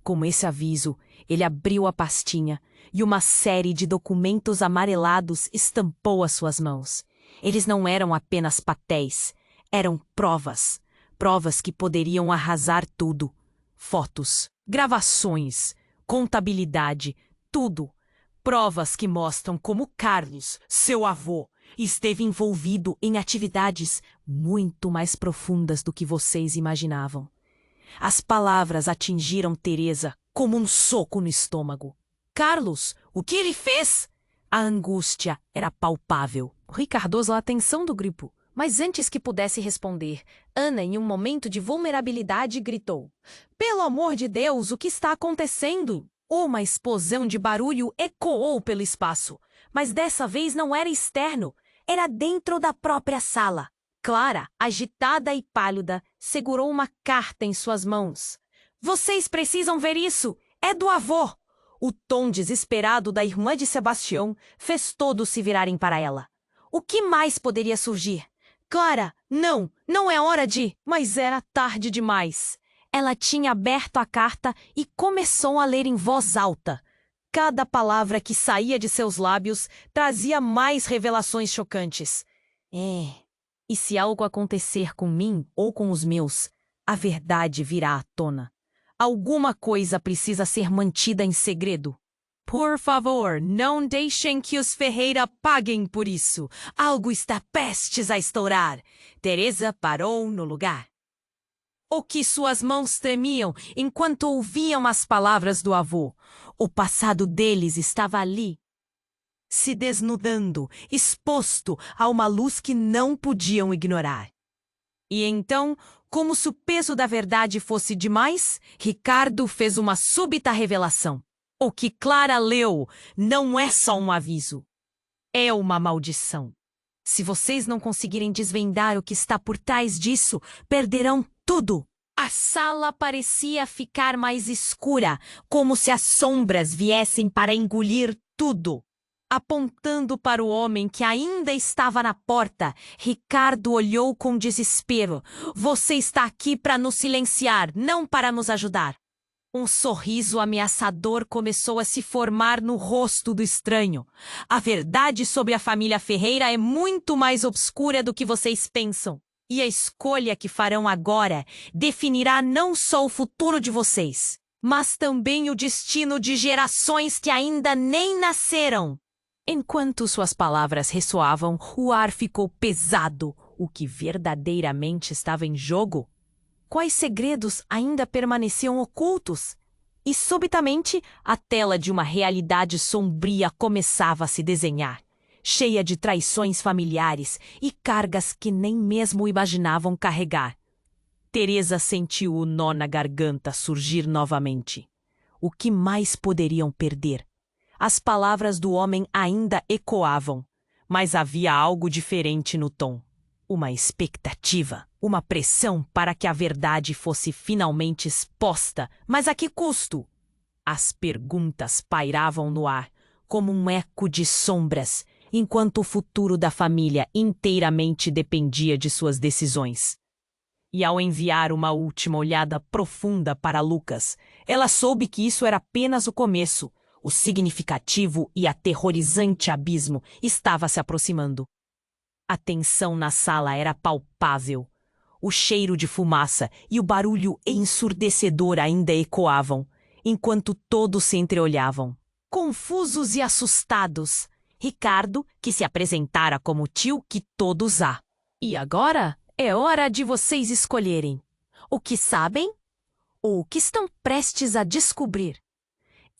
Com esse aviso, ele abriu a pastinha e uma série de documentos amarelados estampou as suas mãos. Eles não eram apenas papéis, eram provas. Provas que poderiam arrasar tudo. Fotos, gravações, contabilidade, tudo. Provas que mostram como Carlos, seu avô, esteve envolvido em atividades muito mais profundas do que vocês imaginavam. As palavras atingiram Teresa como um soco no estômago. Carlos, o que ele fez? A angústia era palpável. Rui Cardoso, a atenção do grupo. Mas antes que pudesse responder, Ana, em um momento de vulnerabilidade, gritou: "Pelo amor de Deus, o que está acontecendo?" Uma explosão de barulho ecoou pelo espaço, mas dessa vez não era externo, era dentro da própria sala. Clara, agitada e pálida, segurou uma carta em suas mãos. "Vocês precisam ver isso! É do avô!" O tom desesperado da irmã de Sebastião fez todos se virarem para ela. O que mais poderia surgir? Clara, não é hora de... Mas era tarde demais. Ela tinha aberto a carta e começou a ler em voz alta. Cada palavra que saía de seus lábios trazia mais revelações chocantes. E se algo acontecer com mim ou com os meus, a verdade virá à tona. Alguma coisa precisa ser mantida em segredo. Por favor, não deixem que os Ferreira paguem por isso. Algo está prestes a estourar. Teresa parou no lugar. O que suas mãos tremiam enquanto ouviam as palavras do avô. O passado deles estava ali, se desnudando, exposto a uma luz que não podiam ignorar. E então, como se o peso da verdade fosse demais, Ricardo fez uma súbita revelação. O que Clara leu não é só um aviso. É uma maldição. Se vocês não conseguirem desvendar o que está por trás disso, perderão tudo. A sala parecia ficar mais escura, como se as sombras viessem para engolir tudo. Apontando para o homem que ainda estava na porta, Ricardo olhou com desespero. "Você está aqui para nos silenciar, não para nos ajudar." Um sorriso ameaçador começou a se formar no rosto do estranho. "A verdade sobre a família Ferreira é muito mais obscura do que vocês pensam. E a escolha que farão agora definirá não só o futuro de vocês, mas também o destino de gerações que ainda nem nasceram." Enquanto suas palavras ressoavam, o ar ficou pesado. O que verdadeiramente estava em jogo? Quais segredos ainda permaneciam ocultos? E, subitamente, a tela de uma realidade sombria começava a se desenhar, cheia de traições familiares e cargas que nem mesmo imaginavam carregar. Teresa sentiu o nó na garganta surgir novamente. O que mais poderiam perder? As palavras do homem ainda ecoavam, mas havia algo diferente no tom. Uma expectativa, uma pressão para que a verdade fosse finalmente exposta, mas a que custo? As perguntas pairavam no ar, como um eco de sombras, enquanto o futuro da família inteiramente dependia de suas decisões. E ao enviar uma última olhada profunda para Lucas, ela soube que isso era apenas o começo. O significativo e aterrorizante abismo estava se aproximando. A tensão na sala era palpável. O cheiro de fumaça e o barulho ensurdecedor ainda ecoavam, enquanto todos se entreolhavam. Confusos e assustados, Ricardo, que se apresentara como o tio que todos há. "E agora é hora de vocês escolherem o que sabem ou o que estão prestes a descobrir."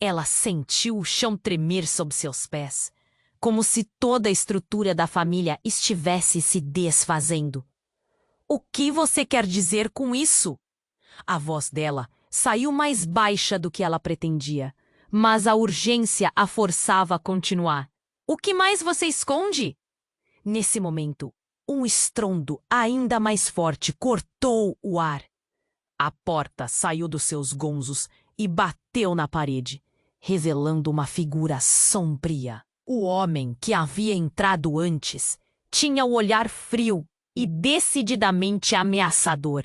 Ela sentiu o chão tremer sob seus pés, como se toda a estrutura da família estivesse se desfazendo. "O que você quer dizer com isso?" A voz dela saiu mais baixa do que ela pretendia, mas a urgência a forçava a continuar. "O que mais você esconde?" Nesse momento, um estrondo ainda mais forte cortou o ar. A porta saiu dos seus gonzos e bateu na parede, revelando uma figura sombria. O homem que havia entrado antes Tinha o olhar frio e decididamente ameaçador.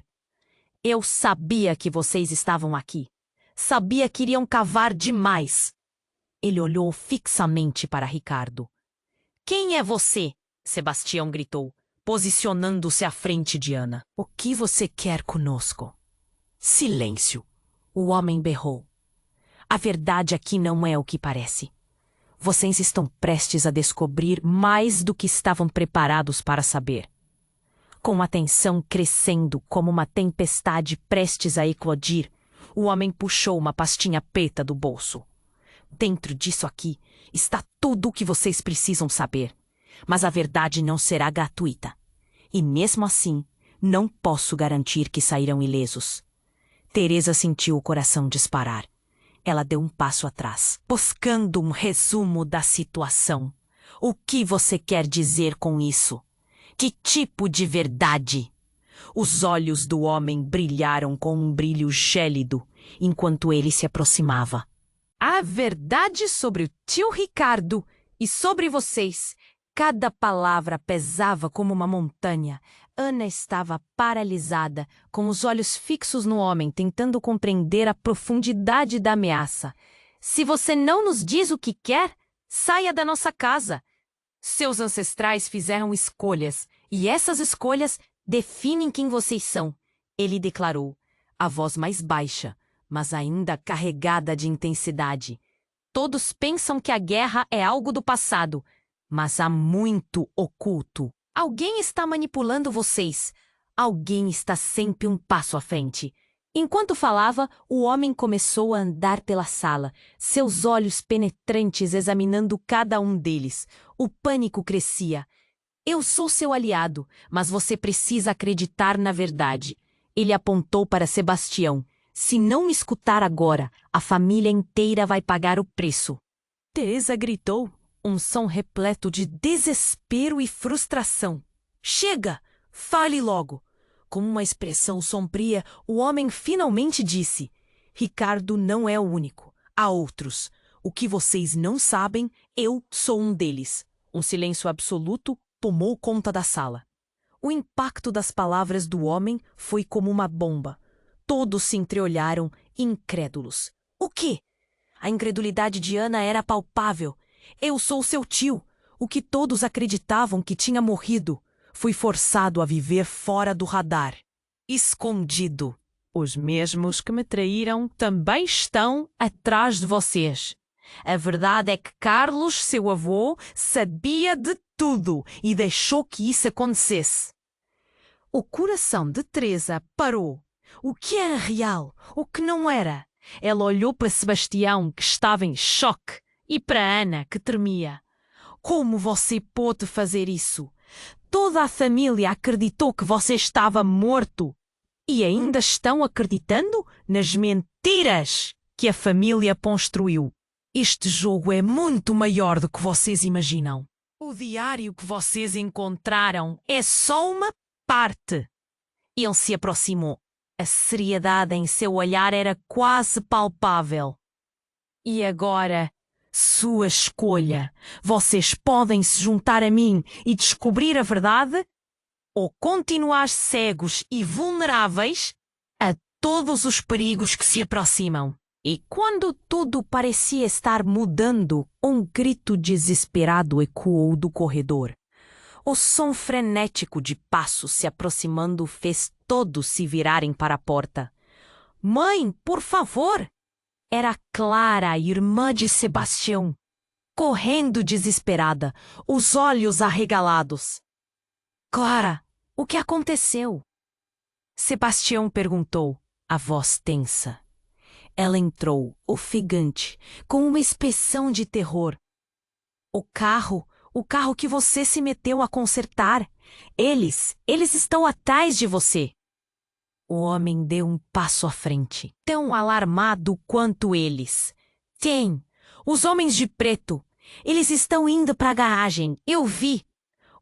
Eu sabia que vocês estavam aqui. Sabia que iriam cavar demais. Ele olhou fixamente para Ricardo. Quem é você? Sebastião gritou, posicionando-se à frente de Ana. O que você quer conosco? Silêncio. O homem berrou. A verdade aqui não é o que parece. Vocês estão prestes a descobrir mais do que estavam preparados para saber. Com a tensão crescendo como uma tempestade prestes a eclodir, o homem puxou uma pastinha preta do bolso. Dentro disso aqui está tudo o que vocês precisam saber. Mas a verdade não será gratuita. E mesmo assim, não posso garantir que sairão ilesos. Teresa sentiu o coração disparar. Ela deu um passo atrás, buscando um resumo da situação. O que você quer dizer com isso? Que tipo de verdade? Os olhos do homem brilharam com um brilho gélido, enquanto ele se aproximava. A verdade sobre o tio Ricardo e sobre vocês. Cada palavra pesava como uma montanha. Ana estava paralisada, com os olhos fixos no homem, tentando compreender a profundidade da ameaça. Se você não nos diz o que quer, saia da nossa casa. Seus ancestrais fizeram escolhas, e essas escolhas definem quem vocês são, ele declarou, a voz mais baixa, mas ainda carregada de intensidade. Todos pensam que a guerra é algo do passado, mas há muito oculto. Alguém está manipulando vocês. Alguém está sempre um passo à frente. Enquanto falava, o homem começou a andar pela sala, seus olhos penetrantes examinando cada um deles. O pânico crescia. Eu sou seu aliado, mas você precisa acreditar na verdade. Ele apontou para Sebastião. Se não me escutar agora, a família inteira vai pagar o preço. Teresa gritou, um som repleto de desespero e frustração. Chega! Fale logo! Com uma expressão sombria, o homem finalmente disse: Ricardo não é o único. Há outros. O que vocês não sabem, eu sou um deles. Um silêncio absoluto tomou conta da sala. O impacto das palavras do homem foi como uma bomba. Todos se entreolharam, incrédulos. O quê? A incredulidade de Ana era palpável. Eu sou seu tio. O que todos acreditavam que tinha morrido. Fui forçado a viver fora do radar. Escondido. Os mesmos que me traíram também estão atrás de vocês. A verdade é que Carlos, seu avô, sabia de tudo e deixou que isso acontecesse. O coração de Teresa parou. O que era real? O que não era? Ela olhou para Sebastião, que estava em choque, e para Ana, que tremia. Como você pôde fazer isso? Toda a família acreditou que você estava morto. E ainda estão acreditando nas mentiras que a família construiu. Este jogo é muito maior do que vocês imaginam. O diário que vocês encontraram é só uma parte. Ele se aproximou. A seriedade em seu olhar era quase palpável. E agora, sua escolha. Vocês podem se juntar a mim e descobrir a verdade, ou continuar cegos e vulneráveis a todos os perigos que se aproximam. E quando tudo parecia estar mudando, um grito desesperado ecoou do corredor. O som frenético de passos se aproximando fez todos se virarem para a porta. Mãe, por favor! Era Clara, a irmã de Sebastião, correndo desesperada, os olhos arregalados. Clara, o que aconteceu? Sebastião perguntou, a voz tensa. Ela entrou, ofegante, com uma expressão de terror. O carro que você se meteu a consertar. Eles estão atrás de você. O homem deu um passo à frente, tão alarmado quanto eles. Tem, os homens de preto. Eles estão indo para a garagem, eu vi.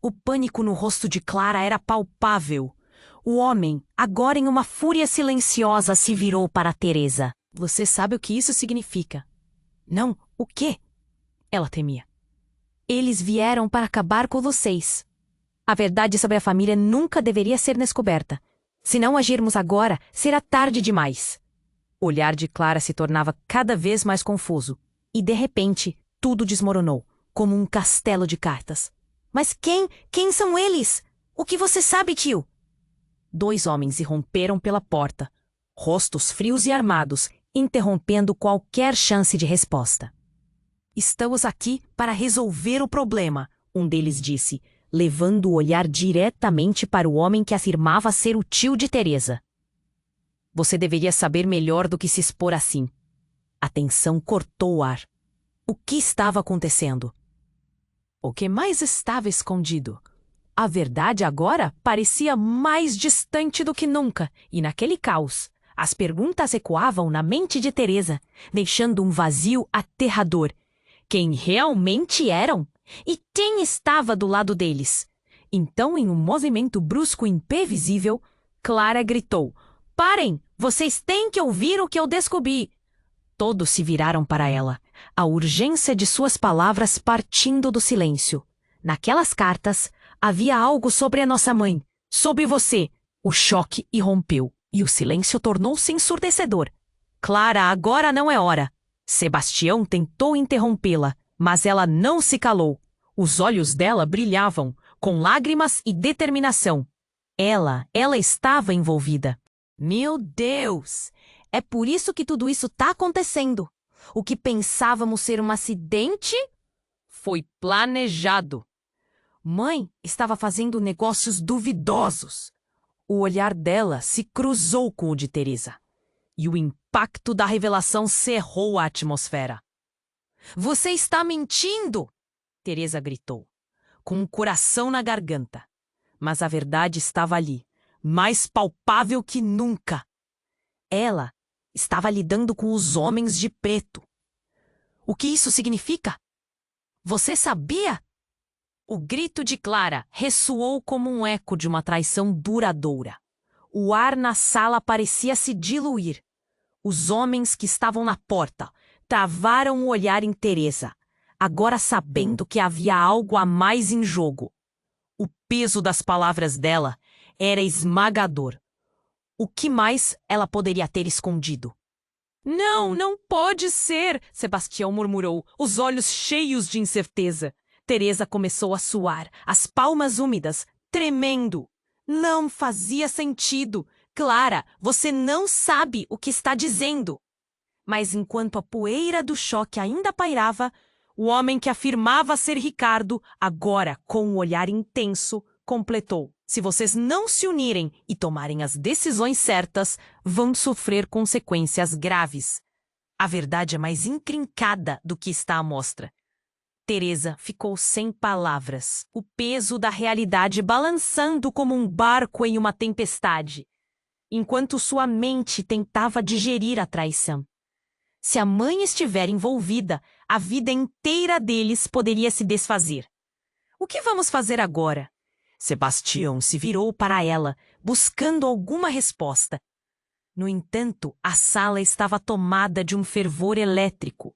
O pânico no rosto de Clara era palpável. O homem, agora em uma fúria silenciosa, se virou para Teresa. Você sabe o que isso significa? Não, o quê? Ela temia. Eles vieram para acabar com vocês. A verdade sobre a família nunca deveria ser descoberta. Se não agirmos agora, será tarde demais. O olhar de Clara se tornava cada vez mais confuso. E, de repente, tudo desmoronou, como um castelo de cartas. Mas quem são eles? O que você sabe, tio? 2 homens irromperam pela porta, rostos frios e armados, interrompendo qualquer chance de resposta. Estamos aqui para resolver o problema, um deles disse, levando o olhar diretamente para o homem que afirmava ser o tio de Teresa. Você deveria saber melhor do que se expor assim. A tensão cortou o ar. O que estava acontecendo? O que mais estava escondido? A verdade agora parecia mais distante do que nunca, e naquele caos, as perguntas ecoavam na mente de Teresa, deixando um vazio aterrador. Quem realmente eram? E quem estava do lado deles? Então, em um movimento brusco e imprevisível, Clara gritou: "Parem! Vocês têm que ouvir o que eu descobri!" Todos se viraram para ela, a urgência de suas palavras partindo do silêncio. Naquelas cartas, havia algo sobre a nossa mãe, sobre você. O choque irrompeu, e o silêncio tornou-se ensurdecedor. Clara, agora não é hora. Sebastião tentou interrompê-la, mas ela não se calou. Os olhos dela brilhavam, com lágrimas e determinação. Ela estava envolvida. Meu Deus! É por isso que tudo isso está acontecendo. O que pensávamos ser um acidente foi planejado. Mãe estava fazendo negócios duvidosos. O olhar dela se cruzou com o de Teresa. E o impacto da revelação cerrou a atmosfera. "Você está mentindo!" Teresa gritou, com um coração na garganta. Mas a verdade estava ali, mais palpável que nunca. Ela estava lidando com os homens de preto. O que isso significa? Você sabia? O grito de Clara ressoou como um eco de uma traição duradoura. O ar na sala parecia se diluir. Os homens que estavam na porta travaram o olhar em Teresa, agora sabendo que havia algo a mais em jogo. O peso das palavras dela era esmagador. O que mais ela poderia ter escondido? "Não, não pode ser!" Sebastião murmurou, os olhos cheios de incerteza. Teresa começou a suar, as palmas úmidas, tremendo. Não fazia sentido. "Clara, você não sabe o que está dizendo." Mas enquanto a poeira do choque ainda pairava, o homem que afirmava ser Ricardo, agora com um olhar intenso, completou: "Se vocês não se unirem e tomarem as decisões certas, vão sofrer consequências graves." A verdade é mais intrincada do que está à mostra. Teresa ficou sem palavras, o peso da realidade balançando como um barco em uma tempestade, enquanto sua mente tentava digerir a traição. Se a mãe estiver envolvida, a vida inteira deles poderia se desfazer. "O que vamos fazer agora?" Sebastião se virou para ela, buscando alguma resposta. No entanto, a sala estava tomada de um fervor elétrico,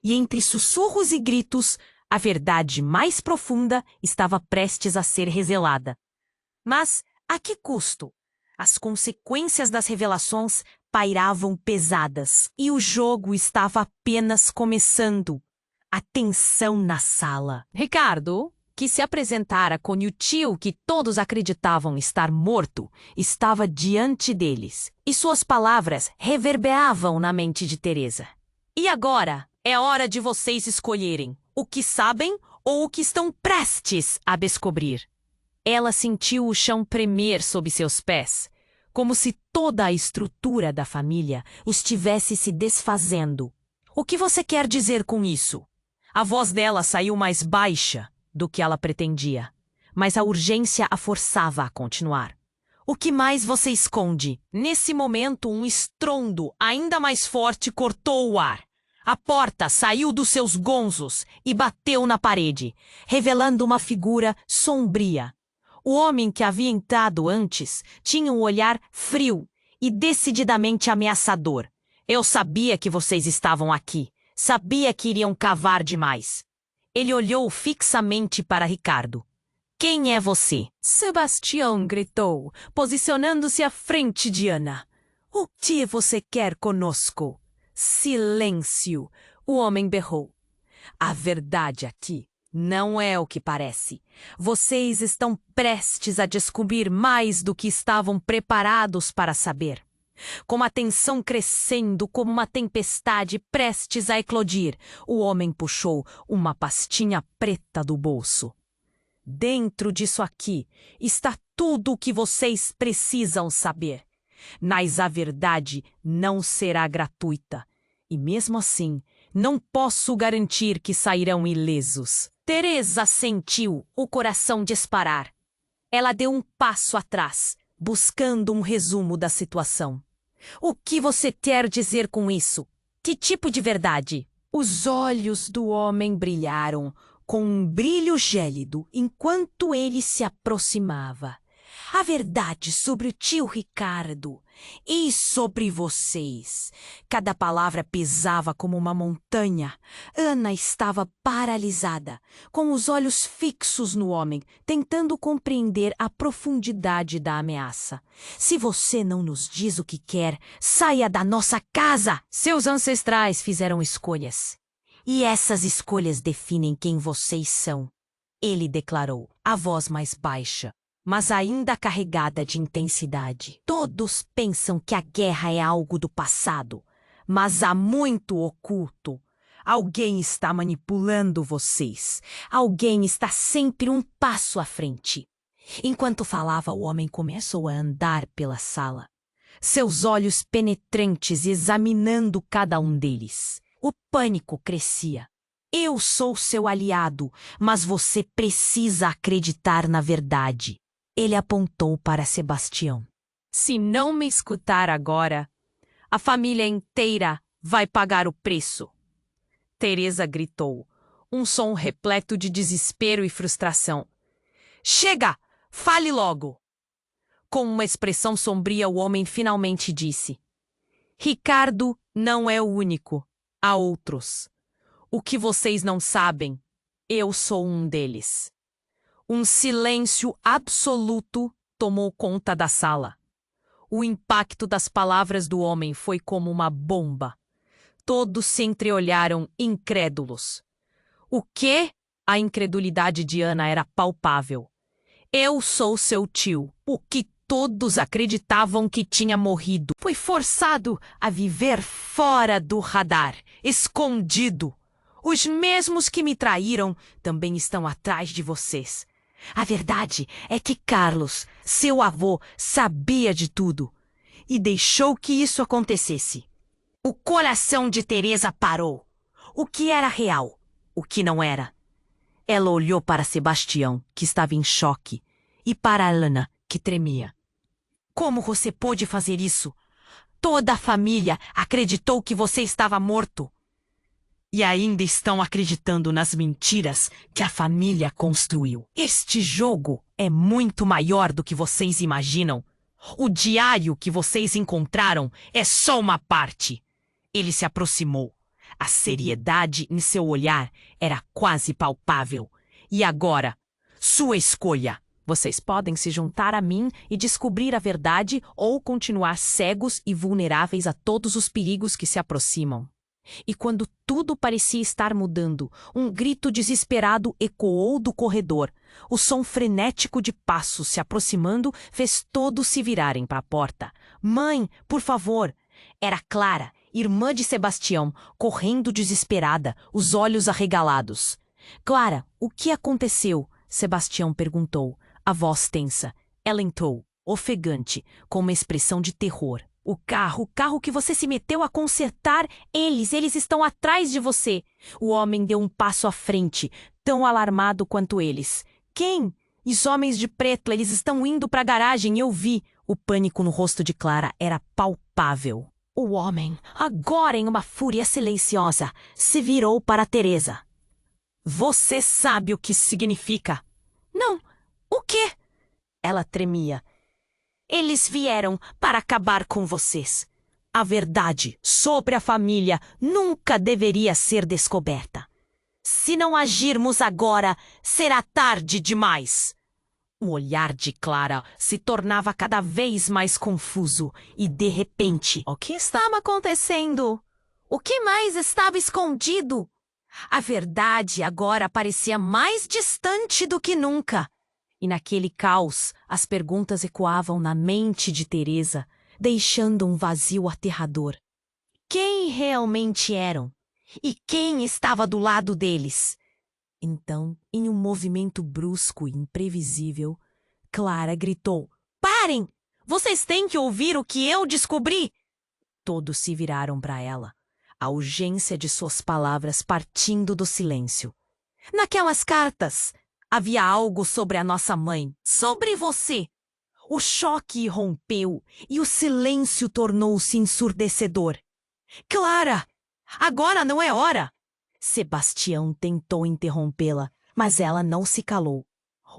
e entre sussurros e gritos, a verdade mais profunda estava prestes a ser revelada. Mas a que custo? As consequências das revelações pairavam pesadas, e o jogo estava apenas começando. A tensão na sala. Ricardo, que se apresentara com o tio que todos acreditavam estar morto, estava diante deles, e suas palavras reverberavam na mente de Teresa. "E agora é hora de vocês escolherem o que sabem ou o que estão prestes a descobrir." Ela sentiu o chão tremer sob seus pés, como se toda a estrutura da família estivesse se desfazendo. "O que você quer dizer com isso?" A voz dela saiu mais baixa do que ela pretendia, mas a urgência a forçava a continuar. "O que mais você esconde?" Nesse momento, um estrondo ainda mais forte cortou o ar. A porta saiu dos seus gonzos e bateu na parede, revelando uma figura sombria. O homem que havia entrado antes tinha um olhar frio e decididamente ameaçador. "Eu sabia que vocês estavam aqui. Sabia que iriam cavar demais." Ele olhou fixamente para Ricardo. Quem é você? Sebastião gritou, posicionando-se à frente de Ana. O que você quer conosco? Silêncio! O homem berrou. A verdade aqui não é o que parece. Vocês estão prestes a descobrir mais do que estavam preparados para saber. Com a tensão crescendo como uma tempestade prestes a eclodir, o homem puxou uma pastinha preta do bolso. Dentro disso aqui está tudo o que vocês precisam saber. Mas a verdade não será gratuita. E mesmo assim, não posso garantir que sairão ilesos. Teresa sentiu o coração disparar. Ela deu um passo atrás, buscando um resumo da situação. O que você quer dizer com isso? Que tipo de verdade? Os olhos do homem brilharam com um brilho gélido enquanto ele se aproximava. A verdade sobre o tio Ricardo e sobre vocês. Cada palavra pesava como uma montanha. Ana estava paralisada, com os olhos fixos no homem, tentando compreender a profundidade da ameaça. Se você não nos diz o que quer, saia da nossa casa! Seus ancestrais fizeram escolhas. E essas escolhas definem quem vocês são. Ele declarou, a voz mais baixa, mas ainda carregada de intensidade. Todos pensam que a guerra é algo do passado, mas há muito oculto. Alguém está manipulando vocês. Alguém está sempre um passo à frente. Enquanto falava, o homem começou a andar pela sala, seus olhos penetrantes examinando cada um deles. O pânico crescia. Eu sou seu aliado, mas você precisa acreditar na verdade. Ele apontou para Sebastião. Se não me escutar agora, a família inteira vai pagar o preço. Teresa gritou, um som repleto de desespero e frustração. Chega! Fale logo! Com uma expressão sombria, o homem finalmente disse. Ricardo não é o único. Há outros. O que vocês não sabem, eu sou um deles. Um silêncio absoluto tomou conta da sala. O impacto das palavras do homem foi como uma bomba. Todos se entreolharam incrédulos. O quê? A incredulidade de Ana era palpável. Eu sou seu tio, o que todos acreditavam que tinha morrido. Foi forçado a viver fora do radar, escondido. Os mesmos que me traíram também estão atrás de vocês. A verdade é que Carlos, seu avô, sabia de tudo e deixou que isso acontecesse. O coração de Teresa parou. O que era real? O que não era? Ela olhou para Sebastião, que estava em choque, e para Ana, que tremia. Como você pôde fazer isso? Toda a família acreditou que você estava morto. E ainda estão acreditando nas mentiras que a família construiu. Este jogo é muito maior do que vocês imaginam. O diário que vocês encontraram é só uma parte. Ele se aproximou. A seriedade em seu olhar era quase palpável. E agora, sua escolha. Vocês podem se juntar a mim e descobrir a verdade ou continuar cegos e vulneráveis a todos os perigos que se aproximam. E quando tudo parecia estar mudando, um grito desesperado ecoou do corredor. O som frenético de passos se aproximando fez todos se virarem para a porta. Mãe, por favor! Era Clara, irmã de Sebastião, correndo desesperada, os olhos arregalados. Clara, o que aconteceu? Sebastião perguntou, a voz tensa. Ela entrou, ofegante, com uma expressão de terror. O carro que você se meteu a consertar, eles estão atrás de você. O homem deu um passo à frente, tão alarmado quanto eles. Quem? Os homens de preto, eles estão indo para a garagem, eu vi. O pânico no rosto de Clara era palpável. O homem, agora em uma fúria silenciosa, se virou para Teresa. Você sabe o que isso significa? Não. O quê? Ela tremia. Eles vieram para acabar com vocês. A verdade sobre a família nunca deveria ser descoberta. Se não agirmos agora, será tarde demais. O olhar de Clara se tornava cada vez mais confuso e, de repente, o que estava acontecendo? O que mais estava escondido? A verdade agora parecia mais distante do que nunca. E naquele caos, as perguntas ecoavam na mente de Teresa, deixando um vazio aterrador. Quem realmente eram? E quem estava do lado deles? Então, em um movimento brusco e imprevisível, Clara gritou: "Parem! Vocês têm que ouvir o que eu descobri!" Todos se viraram para ela, a urgência de suas palavras partindo do silêncio. "Naquelas cartas havia algo sobre a nossa mãe, sobre você." O choque irrompeu e o silêncio tornou-se ensurdecedor. "Clara, agora não é hora!" Sebastião tentou interrompê-la, mas ela não se calou.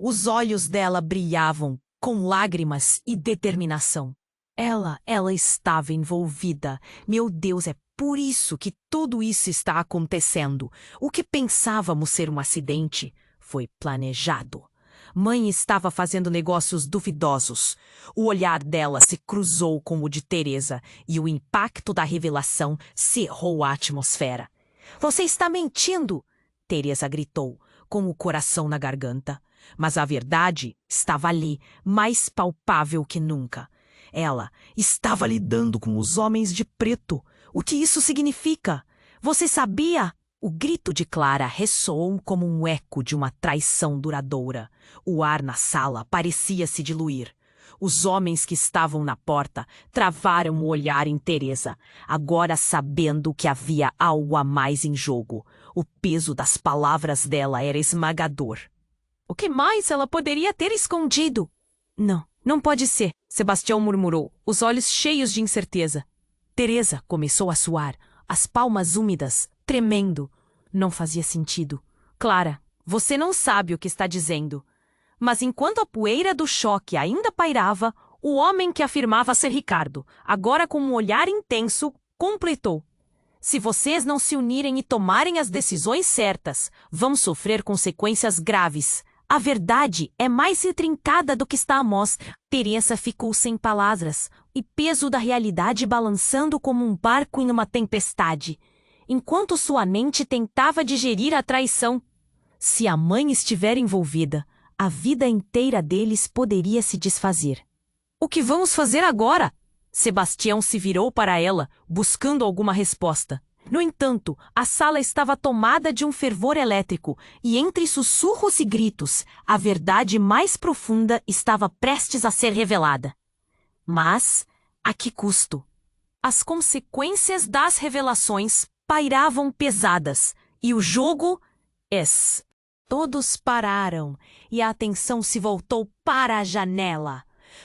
Os olhos dela brilhavam, com lágrimas e determinação. Ela estava envolvida. Meu Deus, é por isso que tudo isso está acontecendo. O que pensávamos ser um acidente foi planejado. Mãe estava fazendo negócios duvidosos. O olhar dela se cruzou com o de Teresa e o impacto da revelação cerrou a atmosfera. "Você está mentindo!" Teresa gritou, com o coração na garganta. Mas a verdade estava ali, mais palpável que nunca. Ela estava lidando com os homens de preto. O que isso significa? Você sabia? O grito de Clara ressoou como um eco de uma traição duradoura. O ar na sala parecia se diluir. Os homens que estavam na porta travaram o olhar em Teresa, agora sabendo que havia algo a mais em jogo. O peso das palavras dela era esmagador. O que mais ela poderia ter escondido? Não pode ser, Sebastião murmurou, os olhos cheios de incerteza. Teresa começou a suar, as palmas úmidas, tremendo. Não fazia sentido. Clara, você não sabe o que está dizendo. Mas enquanto a poeira do choque ainda pairava, o homem que afirmava ser Ricardo, agora com um olhar intenso, completou: "Se vocês não se unirem e tomarem as decisões certas, vão sofrer consequências graves. A verdade é mais intrincada do que está à mostra." Teresa ficou sem palavras, e peso da realidade balançando como um barco em uma tempestade, enquanto sua mente tentava digerir a traição. Se a mãe estiver envolvida, a vida inteira deles poderia se desfazer. "O que vamos fazer agora?" Sebastião se virou para ela, buscando alguma resposta. No entanto, a sala estava tomada de um fervor elétrico, e entre sussurros e gritos, a verdade mais profunda estava prestes a ser revelada. Mas, a que custo? As consequências das revelações pairavam pesadas, e o jogo... Todos pararam, e a atenção se voltou para a janela.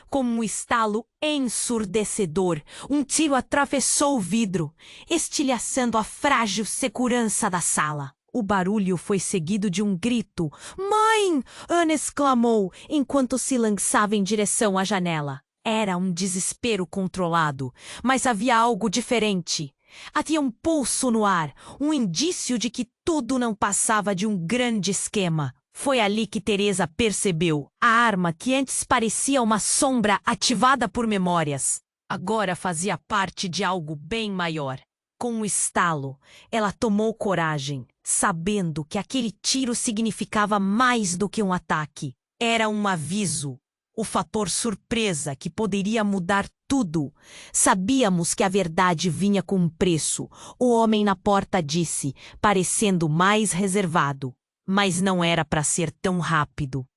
Como um estalo ensurdecedor, um tiro atravessou o vidro, estilhaçando a frágil segurança da sala. O barulho foi seguido de um grito. "Mãe!" Ana exclamou, enquanto se lançava em direção à janela. Era um desespero controlado, mas havia algo diferente. Havia um pulso no ar, um indício de que tudo não passava de um grande esquema. Foi ali que Teresa percebeu. A arma que antes parecia uma sombra ativada por memórias, agora fazia parte de algo bem maior. Com um estalo, ela tomou coragem, sabendo que aquele tiro significava mais do que um ataque. Era um aviso, o fator surpresa que poderia mudar tudo. Sabíamos que a verdade vinha com um preço, o homem na porta disse, parecendo mais reservado. Mas não era para ser tão rápido.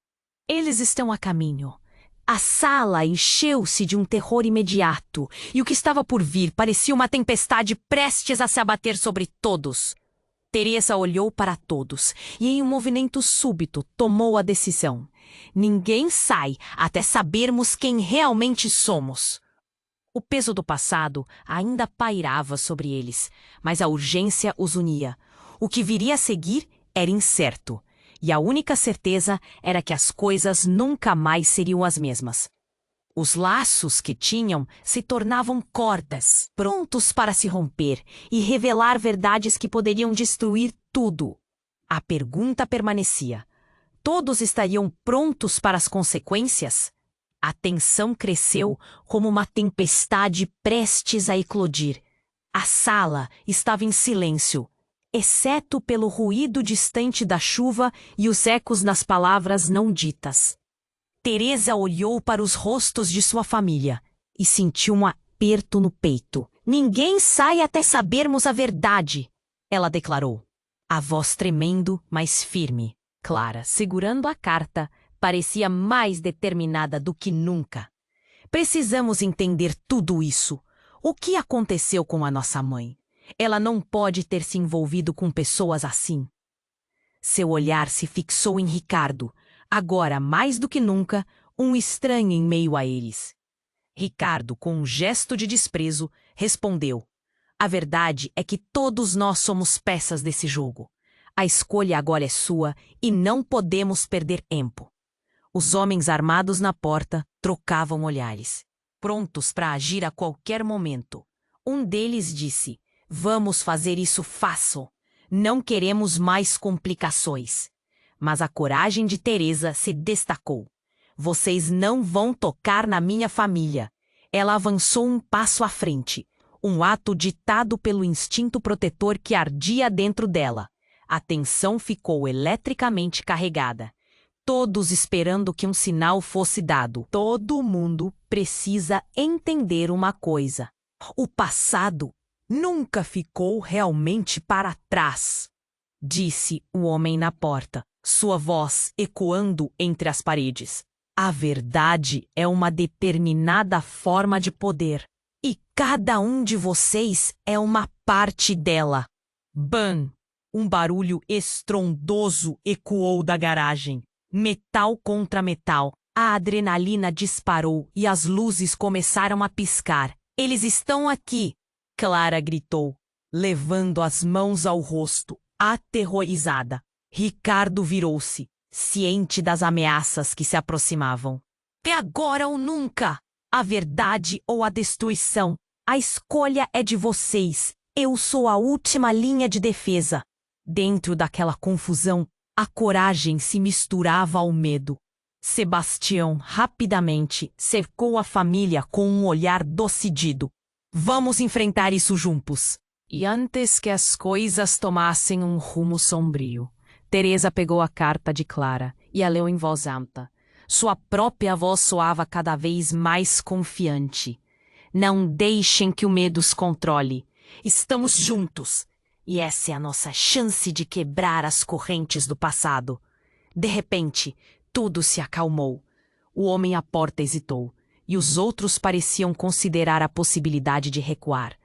Eles estão a caminho. A sala encheu-se de um terror imediato, e o que estava por vir parecia uma tempestade prestes a se abater sobre todos. Teresa olhou para todos, e em um movimento súbito tomou a decisão. Ninguém sai até sabermos quem realmente somos. O peso do passado ainda pairava sobre eles, mas a urgência os unia. O que viria a seguir era incerto, e a única certeza era que as coisas nunca mais seriam as mesmas. Os laços que tinham se tornavam cordas, prontos para se romper e revelar verdades que poderiam destruir tudo. A pergunta permanecia: todos estariam prontos para as consequências? A tensão cresceu como uma tempestade prestes a eclodir. A sala estava em silêncio, exceto pelo ruído distante da chuva e os ecos das palavras não ditas. Teresa olhou para os rostos de sua família e sentiu um aperto no peito. "Ninguém sai até sabermos a verdade", ela declarou, a voz tremendo, mas firme. Clara, segurando a carta, parecia mais determinada do que nunca. "Precisamos entender tudo isso. O que aconteceu com a nossa mãe? Ela não pode ter se envolvido com pessoas assim." Seu olhar se fixou em Ricardo, agora mais do que nunca, um estranho em meio a eles. Ricardo, com um gesto de desprezo, respondeu: "A verdade é que todos nós somos peças desse jogo. A escolha agora é sua e não podemos perder tempo." Os homens armados na porta trocavam olhares, prontos para agir a qualquer momento. Um deles disse: "Vamos fazer isso fácil. Não queremos mais complicações." Mas a coragem de Teresa se destacou. "Vocês não vão tocar na minha família." Ela avançou um passo à frente, um ato ditado pelo instinto protetor que ardia dentro dela. A tensão ficou eletricamente carregada, todos esperando que um sinal fosse dado. "Todo mundo precisa entender uma coisa: o passado nunca ficou realmente para trás", disse o homem na porta, sua voz ecoando entre as paredes. "A verdade é uma determinada forma de poder, e cada um de vocês é uma parte dela." Bam! Um barulho estrondoso ecoou da garagem. Metal contra metal. A adrenalina disparou e as luzes começaram a piscar. "Eles estão aqui!" Clara gritou, levando as mãos ao rosto, aterrorizada. Ricardo virou-se, ciente das ameaças que se aproximavam. "É agora ou nunca! A verdade ou a destruição. A escolha é de vocês. Eu sou a última linha de defesa." Dentro daquela confusão, a coragem se misturava ao medo. Sebastião rapidamente cercou a família com um olhar decidido. "Vamos enfrentar isso juntos." E antes que as coisas tomassem um rumo sombrio, Teresa pegou a carta de Clara e a leu em voz alta. Sua própria voz soava cada vez mais confiante. "Não deixem que o medo os controle. Estamos juntos. E essa é a nossa chance de quebrar as correntes do passado." De repente, tudo se acalmou. O homem à porta hesitou, e os outros pareciam considerar a possibilidade de recuar.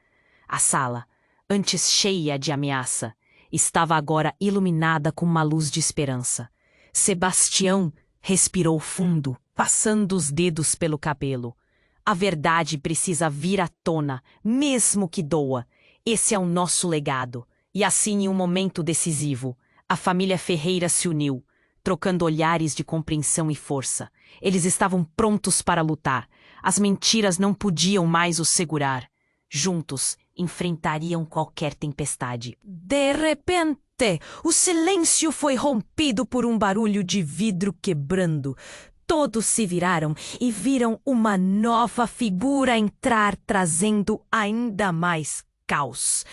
A sala, antes cheia de ameaça, estava agora iluminada com uma luz de esperança. Sebastião respirou fundo, passando os dedos pelo cabelo. "A verdade precisa vir à tona, mesmo que doa. Esse é o nosso legado." E assim, em um momento decisivo, a família Ferreira se uniu, trocando olhares de compreensão e força. Eles estavam prontos para lutar. As mentiras não podiam mais os segurar. Juntos, enfrentariam qualquer tempestade. De repente, o silêncio foi rompido por um barulho de vidro quebrando. Todos se viraram e viram uma nova figura entrar, trazendo ainda mais caos.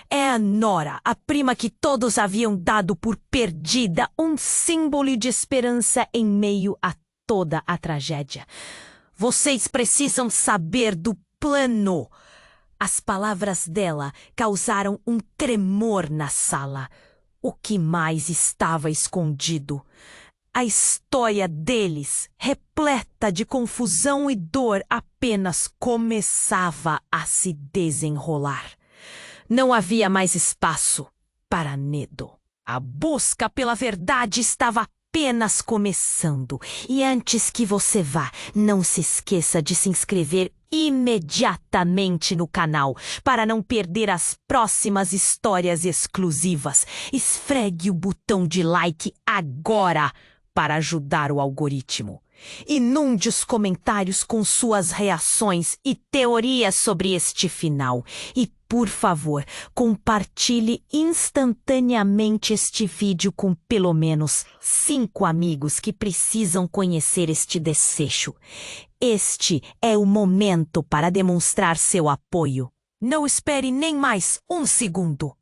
É a Nora, a prima que todos haviam dado por perdida, um símbolo de esperança em meio a toda a tragédia. "Vocês precisam saber do plano." As palavras dela causaram um tremor na sala. O que mais estava escondido? A história deles, repleta de confusão e dor, apenas começava a se desenrolar. Não havia mais espaço para medo. A busca pela verdade estava apenas começando. E antes que você vá, não se esqueça de se inscrever imediatamente no canal para não perder as próximas histórias exclusivas. Esfregue o botão de like agora para ajudar o algoritmo. Inunde os comentários com suas reações e teorias sobre este final. E, por favor, compartilhe instantaneamente este vídeo com pelo menos 5 amigos que precisam conhecer este desfecho. Este é o momento para demonstrar seu apoio. Não espere nem mais um segundo.